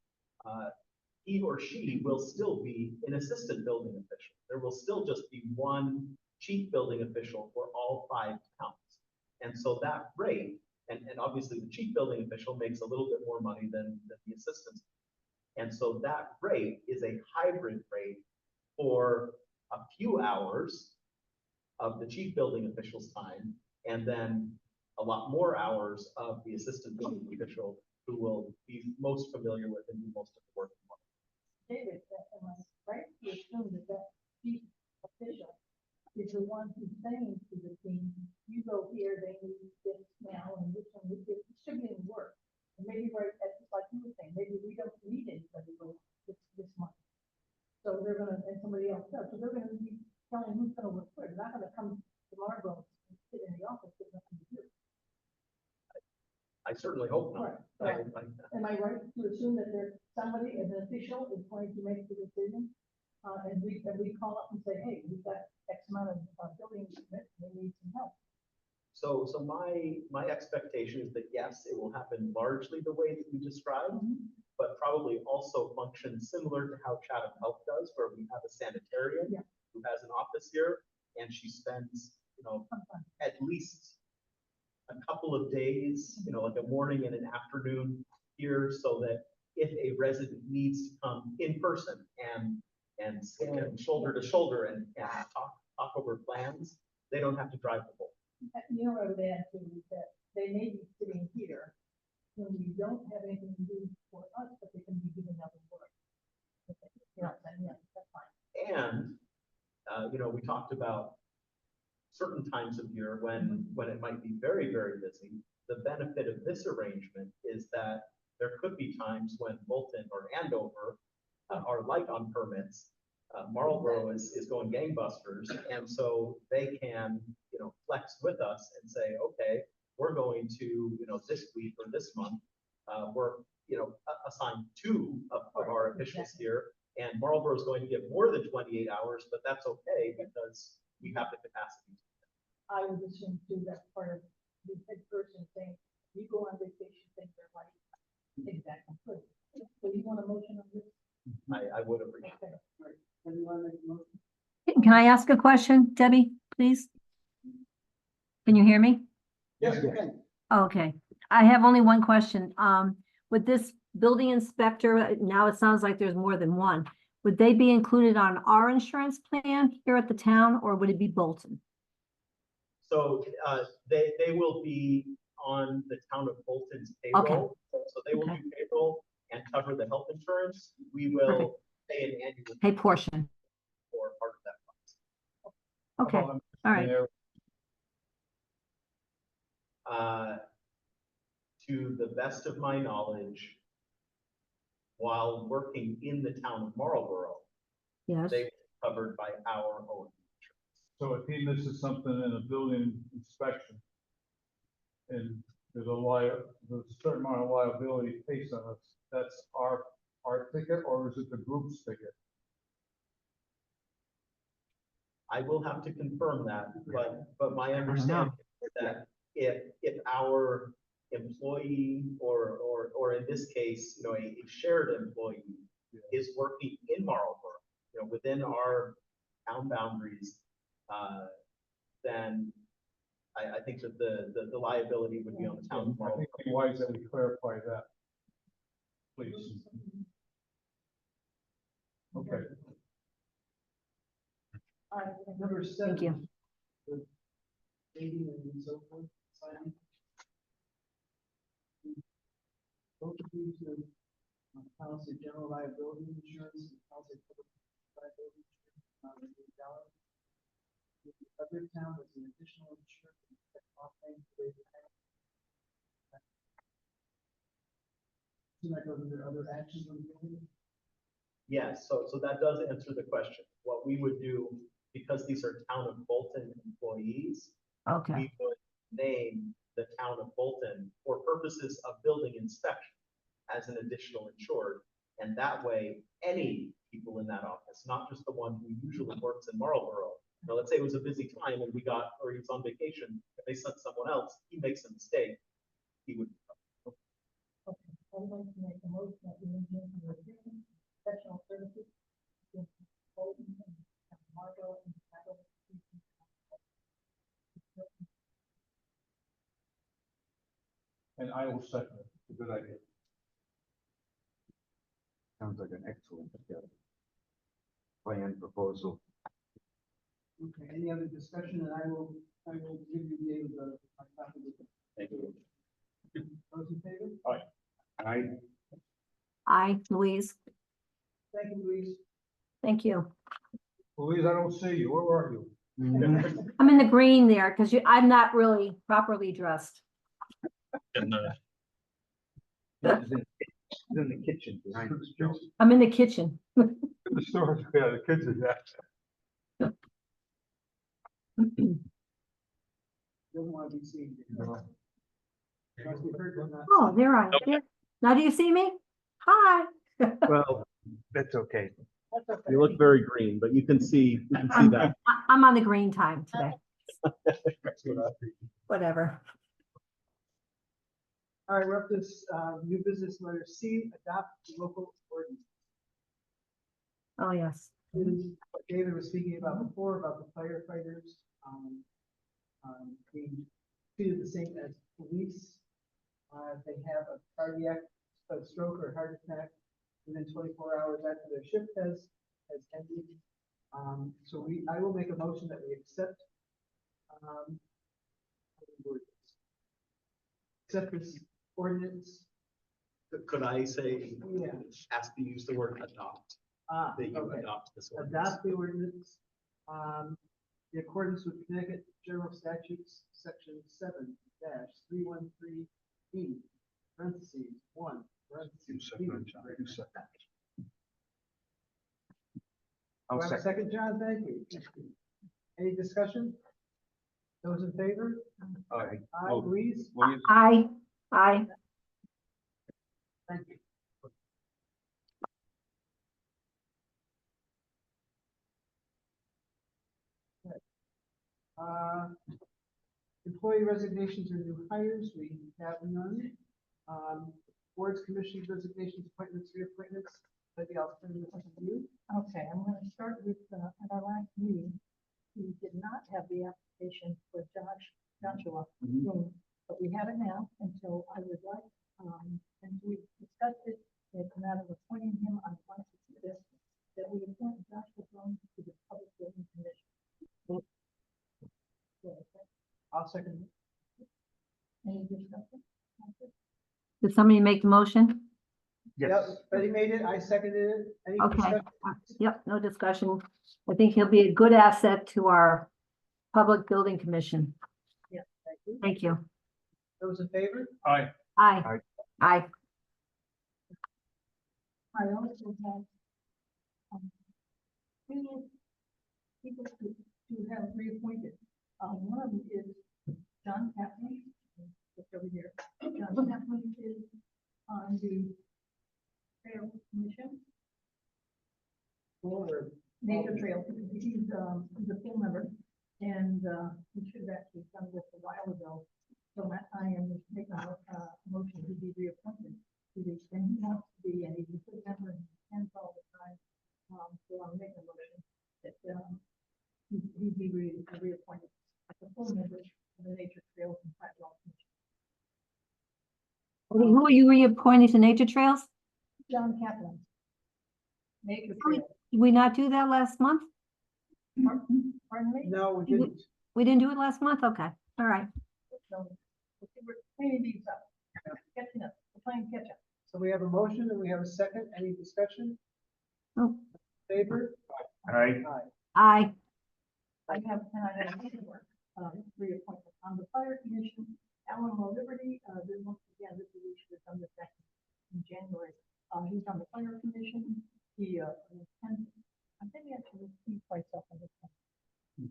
he or she will still be an assistant building official. There will still just be 1 chief building official for all 5 towns. And so that rate, and obviously the chief building official makes a little bit more money than the assistants. And so that rate is a hybrid rate for a few hours of the chief building official's time, and then a lot more hours of the assistant building official who will be most familiar with and do most of the work. David, am I right to assume that chief official is the one who's saying to the team, you go here, they need this now, and this one, it should be in work. And maybe like you were saying, maybe we don't need anybody this month. So they're gonna, and somebody else does, so they're gonna be telling who's gonna work where. They're not gonna come to Marlboro and sit in the office with nothing to do. I certainly hope not. Right. Am I right to assume that there's somebody, as an official, is going to make the decision? And we call up and say, hey, we've got X amount of building permits, we need some help. So my expectation is that yes, it will happen largely the way that you described, but probably also function similar to how Chatham Health does, where we have a sanitarian who has an office here, and she spends, at least a couple of days, like a morning and an afternoon here, so that if a resident needs to come in person and stand shoulder to shoulder and talk over plans, they don't have to drive the whole. You know what I would add to is that they may be sitting here when we don't have anything to do for us, but they can be doing other work. Yeah, that's fine. And, we talked about certain times of year when it might be very, very busy. The benefit of this arrangement is that there could be times when Bolton or Andover are light on permits. Marlboro is going gangbusters, and so they can, flex with us and say, okay, we're going to, this week or this month, we're, assigned two of our officials here, and Marlboro is going to get more than 28 hours, but that's okay because we have the capacity. I would assume too, that's part of the head person thing. You go on vacation, things are like, exactly, good. So you want a motion on this? I would appreciate it. Okay, all right. Then you want to make a motion? Can I ask a question, Debbie, please? Can you hear me? Yes, okay. Okay, I have only one question. With this building inspector, now it sounds like there's more than one. Would they be included on our insurance plan here at the town, or would it be Bolton? So they will be on the town of Bolton's payroll. So they will Okay. do payroll and cover the health insurance. We will pay an annual Pay portion. for part of that cost. Okay, How about all right. there? To the best of my knowledge, while working in the town of Marlboro, Yes. they were covered by our own. So if he misses something in a building inspection, and there's a certain amount of liability based on us, that's our ticket, or is it the group's ticket? I will have to confirm that, but my understanding is that if our employee or in this case, a shared employee is working in Marlboro, within our town boundaries, then I think that the liability would be on the town of I Marlboro. think it'd be wise that we clarify that. Please. Okay. All right. Number 7. Thank you. Dating and so forth, signing. Both of these are policy of general liability insurance and policy of public liability insurance. Other town is an additional insurance. Seem like are there other actions on the building? Yes, so that does answer the question. What we would do, because these are town of Bolton employees, Okay, we would name the town of Bolton for purposes of building inspection as an additional insured. And that way, any people in that office, not just the one who usually works in Marlboro. Now, let's say it was a busy time and or he was on vacation, if they sent someone else, he makes a mistake, he would. Okay, I'd like to make a motion that we engage in agreement, professional services. Between Bolton and Margot and Margot. And I will second it. It's a good idea. Sounds like an excellent plan proposal. Okay, any other discussion, and I will give you my copy of the. Thank you. Those in favor? Aye, Louise. Thank you, Louise. Thank you. Louise, I don't see you. Where are you? I'm in the green there because I'm not really properly dressed. He's in the kitchen behind us, Joe. I'm in the kitchen. The storage, yeah, the kids are there. Doesn't want to be seen. No. Trustee Berger, not- Oh, there I am. Now do you see me? Hi. Well, that's okay. That's okay. You look very green, but you can see that. I'm on the green time today. That's what I think. Whatever. All right, we're up to new business letter C, adopt local ordinance. Oh, yes. This is what David was speaking about before, about the firefighters, being treated the same as police. If they have a cardiac stroke or heart attack within 24 hours after their shift has ended. So I will make a motion that we accept Accept this ordinance. Could I say, Yeah. ask to use the word adopt, that you Okay. adopt this ordinance? Adopt the ordinance, in accordance with Connecticut General Statutes, section 7-313B, parentheses, 1, parentheses, B. Do I have a second, John? Thank you. Any discussion? Those in favor? Aye. Aye, Louise? Aye. Aye. Thank you. Uh, Employee resignations or new hires, we have none. Boards, commissions, resignations, appointments, reappointments, maybe I'll turn this to you. Okay, I'm gonna start with, at our last meeting, we did not have the application for Joshua Bloom, but we have it now, and so I would like, and we discussed it, it's a matter of appointing him, I want to suggest that we appoint Joshua Bloom to the Public Building Commission. I'll second. Any discussion? Did somebody make the motion? Yep, Betty made it, I seconded it. Any Okay. discussion? Yep, no discussion. I think he'll be a good asset to our Public Building Commission. Yeah, thank you. Thank you. Those in favor? Aye. Aye. Aye. I also have, two people to have reappointed. One of them is John Kaplan, just over here. John Kaplan is on the Trail Commission. Or Nature Trail, he's a full member, and he should have actually done this a while ago. So I am making a motion to be reappointed to the, and he wants to be, and he's a good member and he attends all the time. So I'm making a motion that he be reappointed as a full member of the Nature Trails and Sidewalk Commission. Who are you reappointing to Nature Trails? John Kaplan. Nature Did Trails. we not do that last month? Pardon me? no, we didn't. We didn't do it last month? Okay, all right. No, we're cleaning these up, catching up, we're playing catch up. So we have a motion and we have a second. Any discussion? Oh. Favor? Aye. Aye. Aye. I have more, reappointment on the fire commission, Alan Liberty, this once again, this is, we should have done this back in January. He's on the fire commission, he, I think he actually, he's quite self on this one.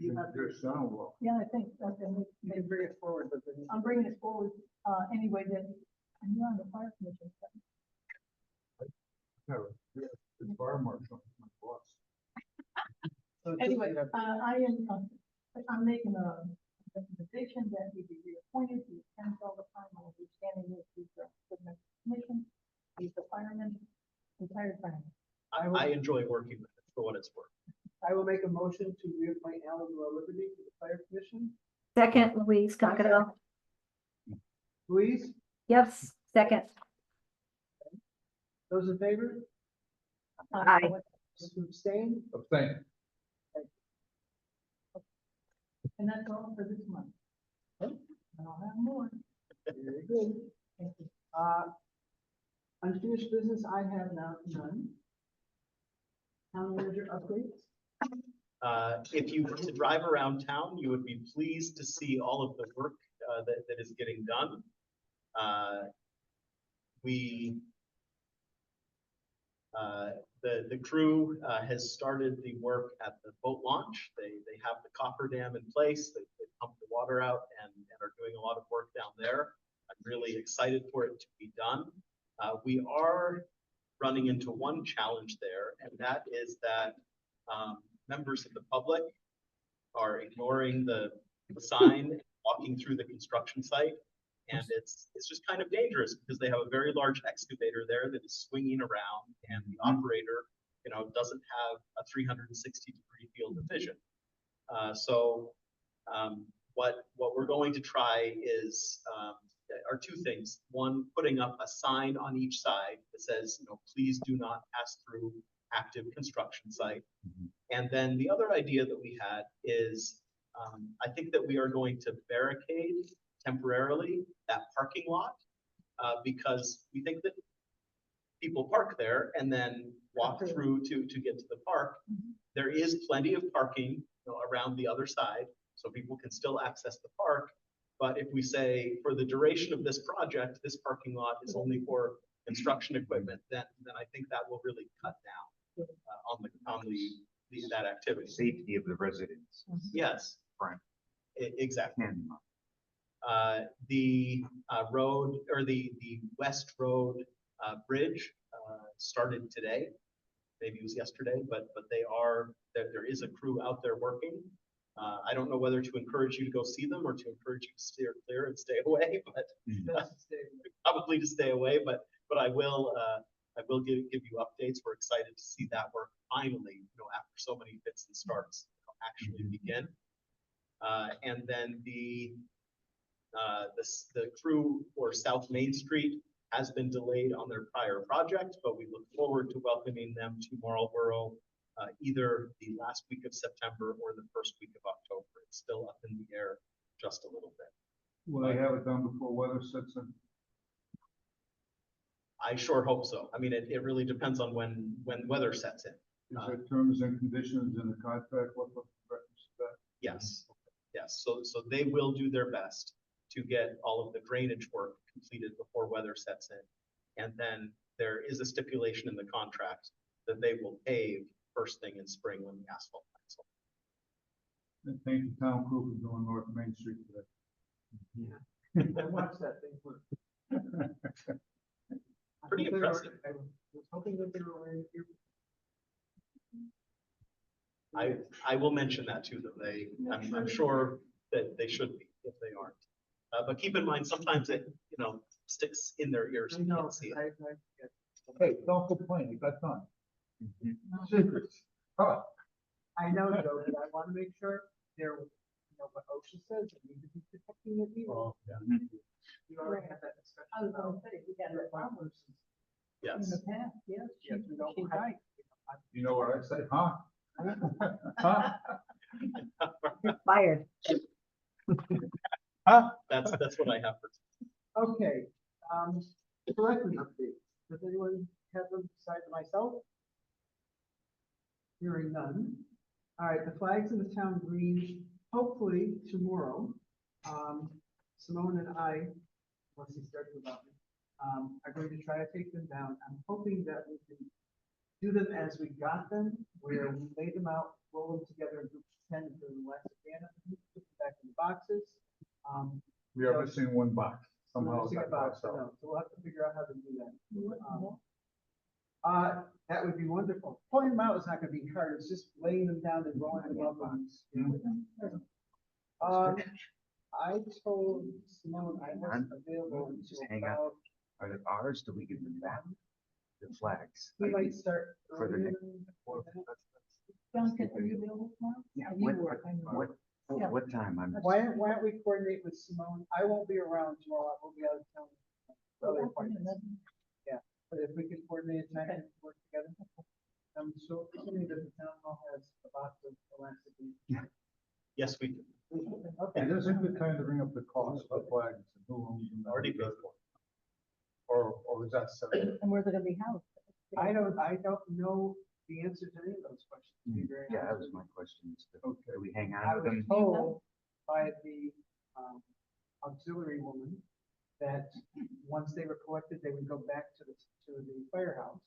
You have your son-in-law. Yeah, I think, okay, You can bring it forward, but then. I'm bringing it forward, anyway, that, I'm on the fire commission. No, yeah, the fire marshal, my boss. So Anyway, I'm making a recommendation that he be reappointed, he attends all the time, my understanding is he's a good member of the commission, he's a fireman, retired fireman. I enjoy working with it for what it's worth. I will make a motion to reappoint Alan Liberty to the fire commission. Second, Louise Cockadell. Louise, Yes, second. those in favor? Aye. Those who abstain? Abstain. And that's all for this month. And I'll have more. Very good. Thank you. Unfinished business, I have now none. Town manager updates? If you were to drive around town, you would be pleased to see all of the work that is getting done. The crew has started the work at the boat launch. They have the coffer dam in place. They pumped the water out and are doing a lot of work down there. I'm really excited for it to be done. We are running into one challenge there, and that is that members of the public are ignoring the sign, walking through the construction site. And it's just kind of dangerous because they have a very large excavator there that is swinging around, and the operator, doesn't have a 360-degree field of vision. What we're going to try are two things. One, putting up a sign on each side that says, please do not pass through active construction site. And then the other idea that we had is I think that we are going to barricade temporarily that parking lot, because we think that people park there and then walk through to get to the park. There is plenty of parking, around the other side, so people can still access the park. But if we say for the duration of this project, this parking lot is only for construction equipment, then I think that will really cut down on that activity. Safety of the residents. Yes. Right. Exactly. And The road, or the West Road bridge started today. Maybe it was yesterday, but there is a crew out there working. I don't know whether to encourage you to go see them or to encourage you to steer clear and stay away, but probably to stay away, but I will give you updates. We're excited to see that work finally, after so many fits and starts, actually begin. And then the crew for South Main Street has been delayed on their prior project, but we look forward to welcoming them to Marlboro either the last week of September or the first week of October. It's still up in the air just a little bit. Will they have it done before weather sets in? I sure hope so. I mean, it really depends on when weather sets in. Is there terms and conditions in the contract? What reference to that? Yes, yes. So they will do their best to get all of the drainage work completed before weather sets in. And then there is a stipulation in the contract that they will pave first thing in spring when the asphalt plants open. And thank the town crew for doing North Main Street today. Yeah. I watched that thing work. Pretty impressive. I was hoping that they were wearing here. I will mention that to them. I'm sure that they should be if they aren't. But keep in mind, sometimes it, sticks in their ears. I You know, can't see it. Hey, don't complain, you got time. Secrets. I know, Joe, but I want to make sure they're, what OSHA says, they need to be protecting it. Oh, yeah. You already had that discussion. I was gonna say, we got it wrong. Yes. In the past, yes, we don't have. You know what I say, huh? Huh? You're fired. Huh? That's what I have for. Okay, selectmen update. Does anyone have them besides myself? Hearing none. All right, the flags in the town green, hopefully tomorrow. Simone and I, once he starts without me, are going to try to take them down. I'm hoping that we can do them as we got them, where we lay them out, roll them together in groups of 10 for the last band, put them back in the boxes. We are missing one box We're somehow. missing a box, I know, so we'll have to figure out how to do that. That would be wonderful. Pulling them out is not gonna be hard, it's just laying them down and rolling them up. I told Simone I was available Just until hang out. about, Are they ours? Do we give them back? The flags. we might start For the earlier next- than that. Duncan, are you available tomorrow? Yeah, You were, I know. what time? I'm. Why don't we coordinate with Simone? I won't be around tomorrow, I will be out of town. Other appointments. Yeah, but if we could coordinate a time and work together. So assuming that the town hall has a box of elastic. Yes, we do. Okay. It is a good time to bring up the cost of flags and who owns them. Already paid for. Or is that separate? And where they're gonna be housed? I don't know the answer to any of those questions. to be very Yeah, that honest was my question. Okay. Do we hang I on to was them? told by the auxiliary woman that once they were collected, they would go back to the firehouse.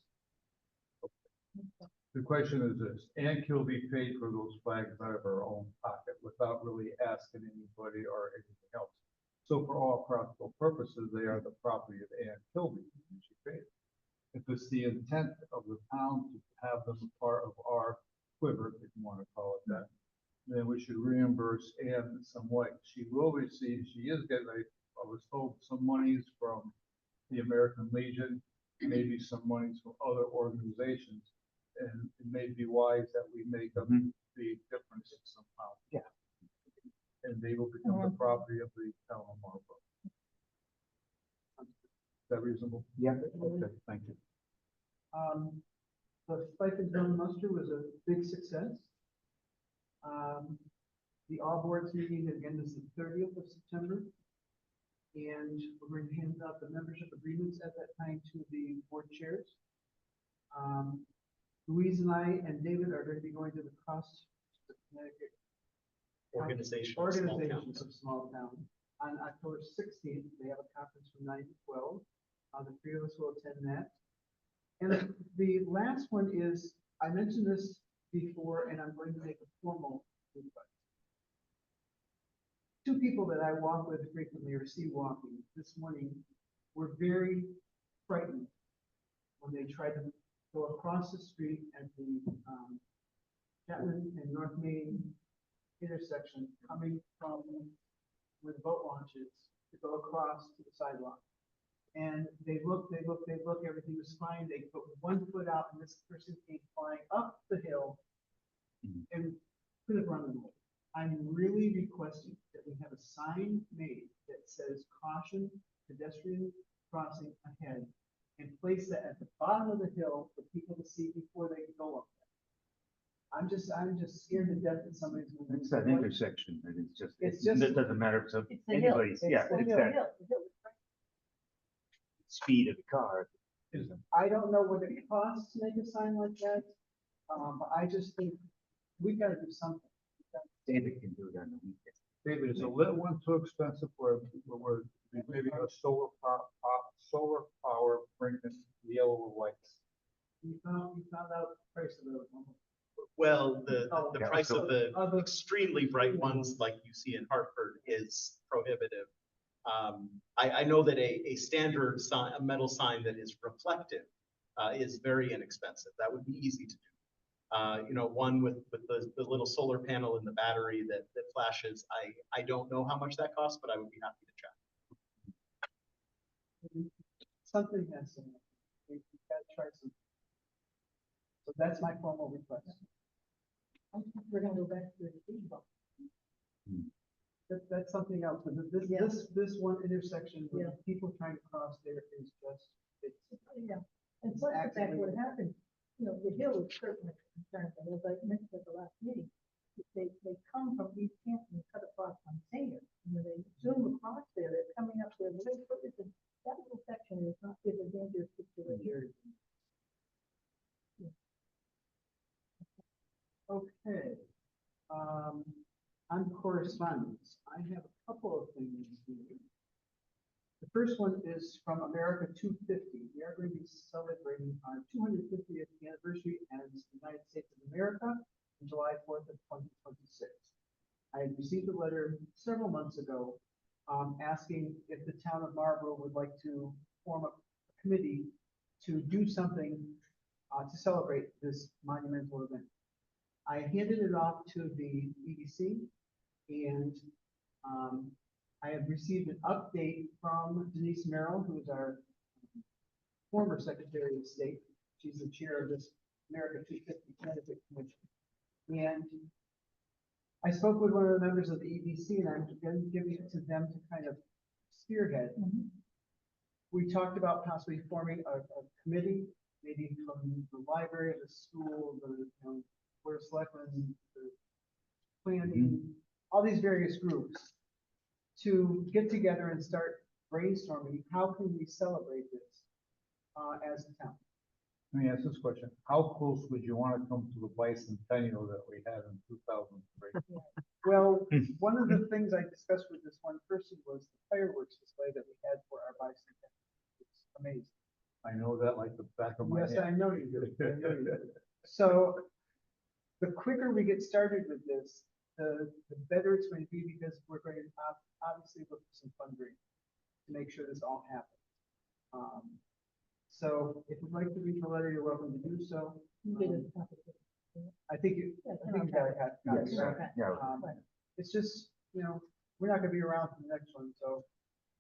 The question is this, Ann Kilby paid for those flags out of her own pocket without really asking anybody or anything else. So for all practical purposes, they are the property of Ann Kilby, and she paid. If it's the intent of the town to have them a part of our quiver, if you want to call it that, then we should reimburse Ann in some way. She will receive, she is getting, I was told, some monies from the American Legion, maybe some monies from other organizations. And it may be wise that we make up the difference somehow. Yeah. And they will become the property of the town of Marlboro. Is that reasonable? Yeah, okay, thank you. The stipend drum muster was a big success. The all boards meeting again is the 30th of September. And we're going to hand out the membership agreements at that time to the board chairs. Louise and I and David are going to be going to the Connecticut Organizations of Small Town on October 16th. They have a conference from 9 to 12. The three of us will attend that. And the last one is, I mentioned this before, and I'm going to make a formal request. Two people that I walk with frequently or see walking this morning were very frightened when they tried to go across the street at the Chapman and North Main intersection, coming from where the boat launch is, to go across to the sidewalk. And they look, everything was fine. They put one foot out and this person came flying up the hill and could have run them over. I'm really requesting that we have a sign made that says caution, pedestrian crossing ahead, and place that at the bottom of the hill for people to see before they go up there. I'm just scared to death that somebody's going to. It's that intersection, and It's just- it doesn't matter if It's the hill. anybody's, yeah, the it's hill. that speed of the car. I don't know what it costs to make a sign like that, but I just think we gotta do something. David can do it on the weekend. David, is a little one too expensive for maybe a solar power bringing yellow or white? We found out the price of those. Well, the Yeah, price so- of the extremely bright ones like you see in Hartford is prohibitive. I know that a standard sign, a metal sign that is reflective, is very inexpensive. That would be easy to do. You know, one with the little solar panel in the battery that flashes. I don't know how much that costs, but I would be happy to check. Something has to, we gotta try something. So that's my formal request. I think we're gonna go back to the speed bump. That's something else, but this one intersection with people trying to cross there is just, it's. Yeah, and plus the fact what happened, you know, the hill is certainly concerned, and as I mentioned at the last meeting, they come from East Hampton and cut across on Singer, and when they zoom across there, they're coming up there, that little section is not, is a dangerous situation. Okay. On correspondence, I have a couple of things here. The first one is from America 250. We are going to be celebrating our 250th anniversary as the United States of America on July 4th of 2026. I had received a letter several months ago asking if the town of Marlborough would like to form a committee to do something to celebrate this monumental event. I handed it off to the EDC, and I have received an update from Denise Merrill, who is our former Secretary of State. She's the chair of this America 250 Connecticut Commission. And I spoke with one of the members of the EDC, and I'm giving it to them to kind of spearhead. We talked about possibly forming a committee, maybe from the library, the school, the Board of Selectmen, the planning, all these various groups, to get together and start brainstorming, how can we celebrate this as a town? Let me ask this question. How close would you want to come to the bicentennial that we had in 2003? Well, one of the things I discussed with this one person was the fireworks display that we had for our bicentennial. It's amazing. I know that like the back of my head. Yes, I know you do. I know you do. So the quicker we get started with this, the better it's going to be, because we're going to obviously look for some fundraising to make sure this all happens. So if you'd like to read the letter, you're welcome to do so. I think you got it. It's just, we're not going to be around for the next one, so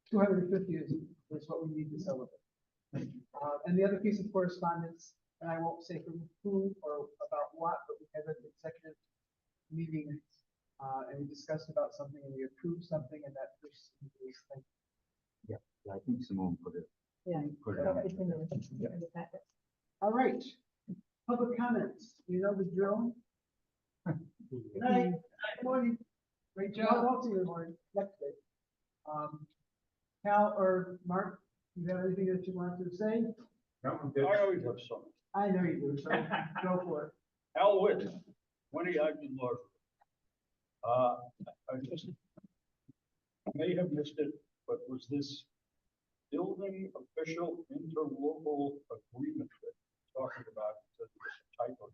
250 is what we need to celebrate. And the other piece of correspondence, and I won't say from who or about what, but we had an executive meeting, and we discussed about something, and we approved something, and that first is like. Yeah, I think Simone put it. Yeah. Put it on. It's in the packet. All right, public comments, you know the drill. Good night. Good morning. Great job. I'll see you tomorrow, next day. Cal or Mark, you have anything that you want to say? I always have something. I know you do, so go for it. Al Witt, 20 Ogden North. I just, I may have missed it, but was this building official interlocal agreement that you're talking about, that was a typo?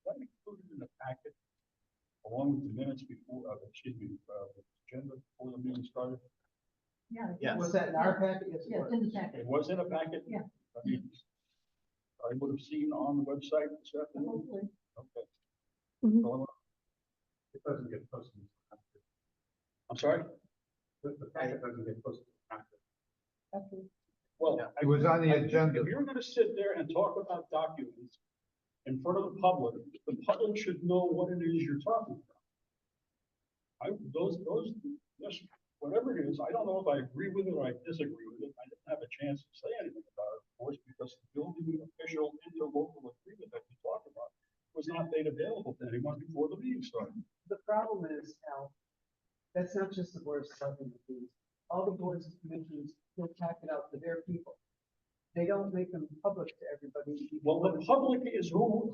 That included in the packet, along with the minutes before, excuse me, the agenda before the meeting started? Yeah. Yes. Was that in our packet? Yes, it was. in the packet. It was in a packet? Yeah. I mean, I would have seen on the website this afternoon. Hopefully. Okay. Mhm. Well, it doesn't get posted. I'm sorry? The packet doesn't get posted. Well, It was on the agenda. If you're gonna sit there and talk about documents in front of the public should know what it is you're talking about. Yes, whatever it is, I don't know if I agree with it or I disagree with it. I didn't have a chance to say anything about it, of course, because the building official interlocal agreement that we talked about was not made available to anyone before the meeting started. The problem is, Al, that's not just the board of selectmen fees. All the boards and commissions will pack it out to their people. They don't make them public to everybody. Well, the public is who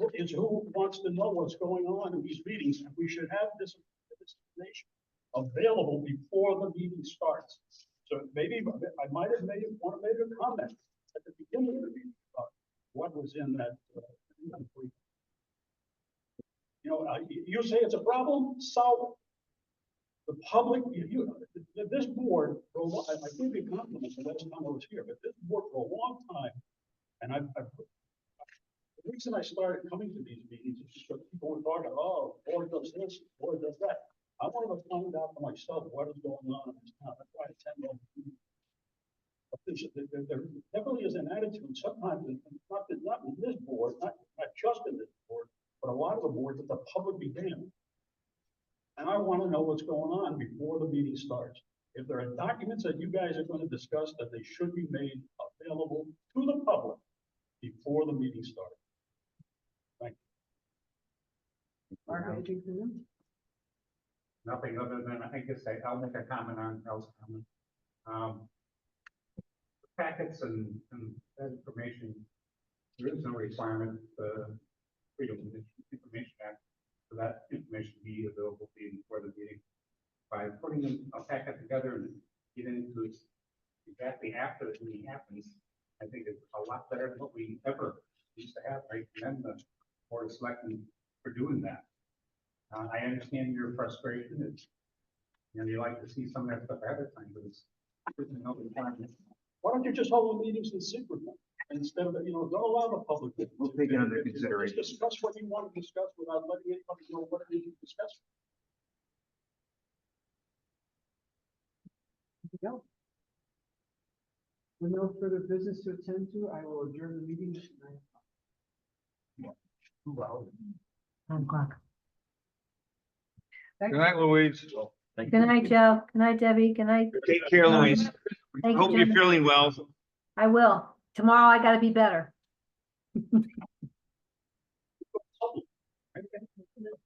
wants to know what's going on in these meetings, and we should have this information available before the meeting starts. So maybe I might have made a comment at the beginning of the meeting about what was in that. You know, you say it's a problem, solve it. The public, this board, I give you compliments the last time I was here, but this board for a long time, and the reason I started coming to these meetings is just because people were talking, oh, board does this, board does that. I wanted to find out for myself what is going on in this town. That's why I attend those meetings. But there definitely is an attitude sometimes, not in this board, not just in this board, but a lot of the boards that the public be damned. And I want to know what's going on before the meeting starts. If there are documents that you guys are going to discuss, that they should be made available to the public before the meeting starts. Thank you. Mark, anything from you? Nothing other than, I guess I'll make a comment on Al's comment. Packets and that information, there is no requirement, Freedom of Information Act, for that information to be available to you before the meeting. By putting a packet together and getting into it exactly after the meeting happens, I think it's a lot better than what we ever used to have. I commend the Board of Selectmen for doing that. I understand your frustration. It's, you like to see some of that stuff ahead of time, but it's no requirement. Why don't you just hold the meetings in secret instead of, don't allow the public. We'll take it under consideration. Just discuss what you want to discuss without letting anybody know what it is you discuss. Go. With no further business to attend to, I will adjourn the meeting at 9:00. 9 o'clock. Good night, Louise. Good night, Joe. Good night, Debbie. Good night. Take care, Louise. Thank you, Hope you're Jen. feeling well. I will. Tomorrow I gotta be better.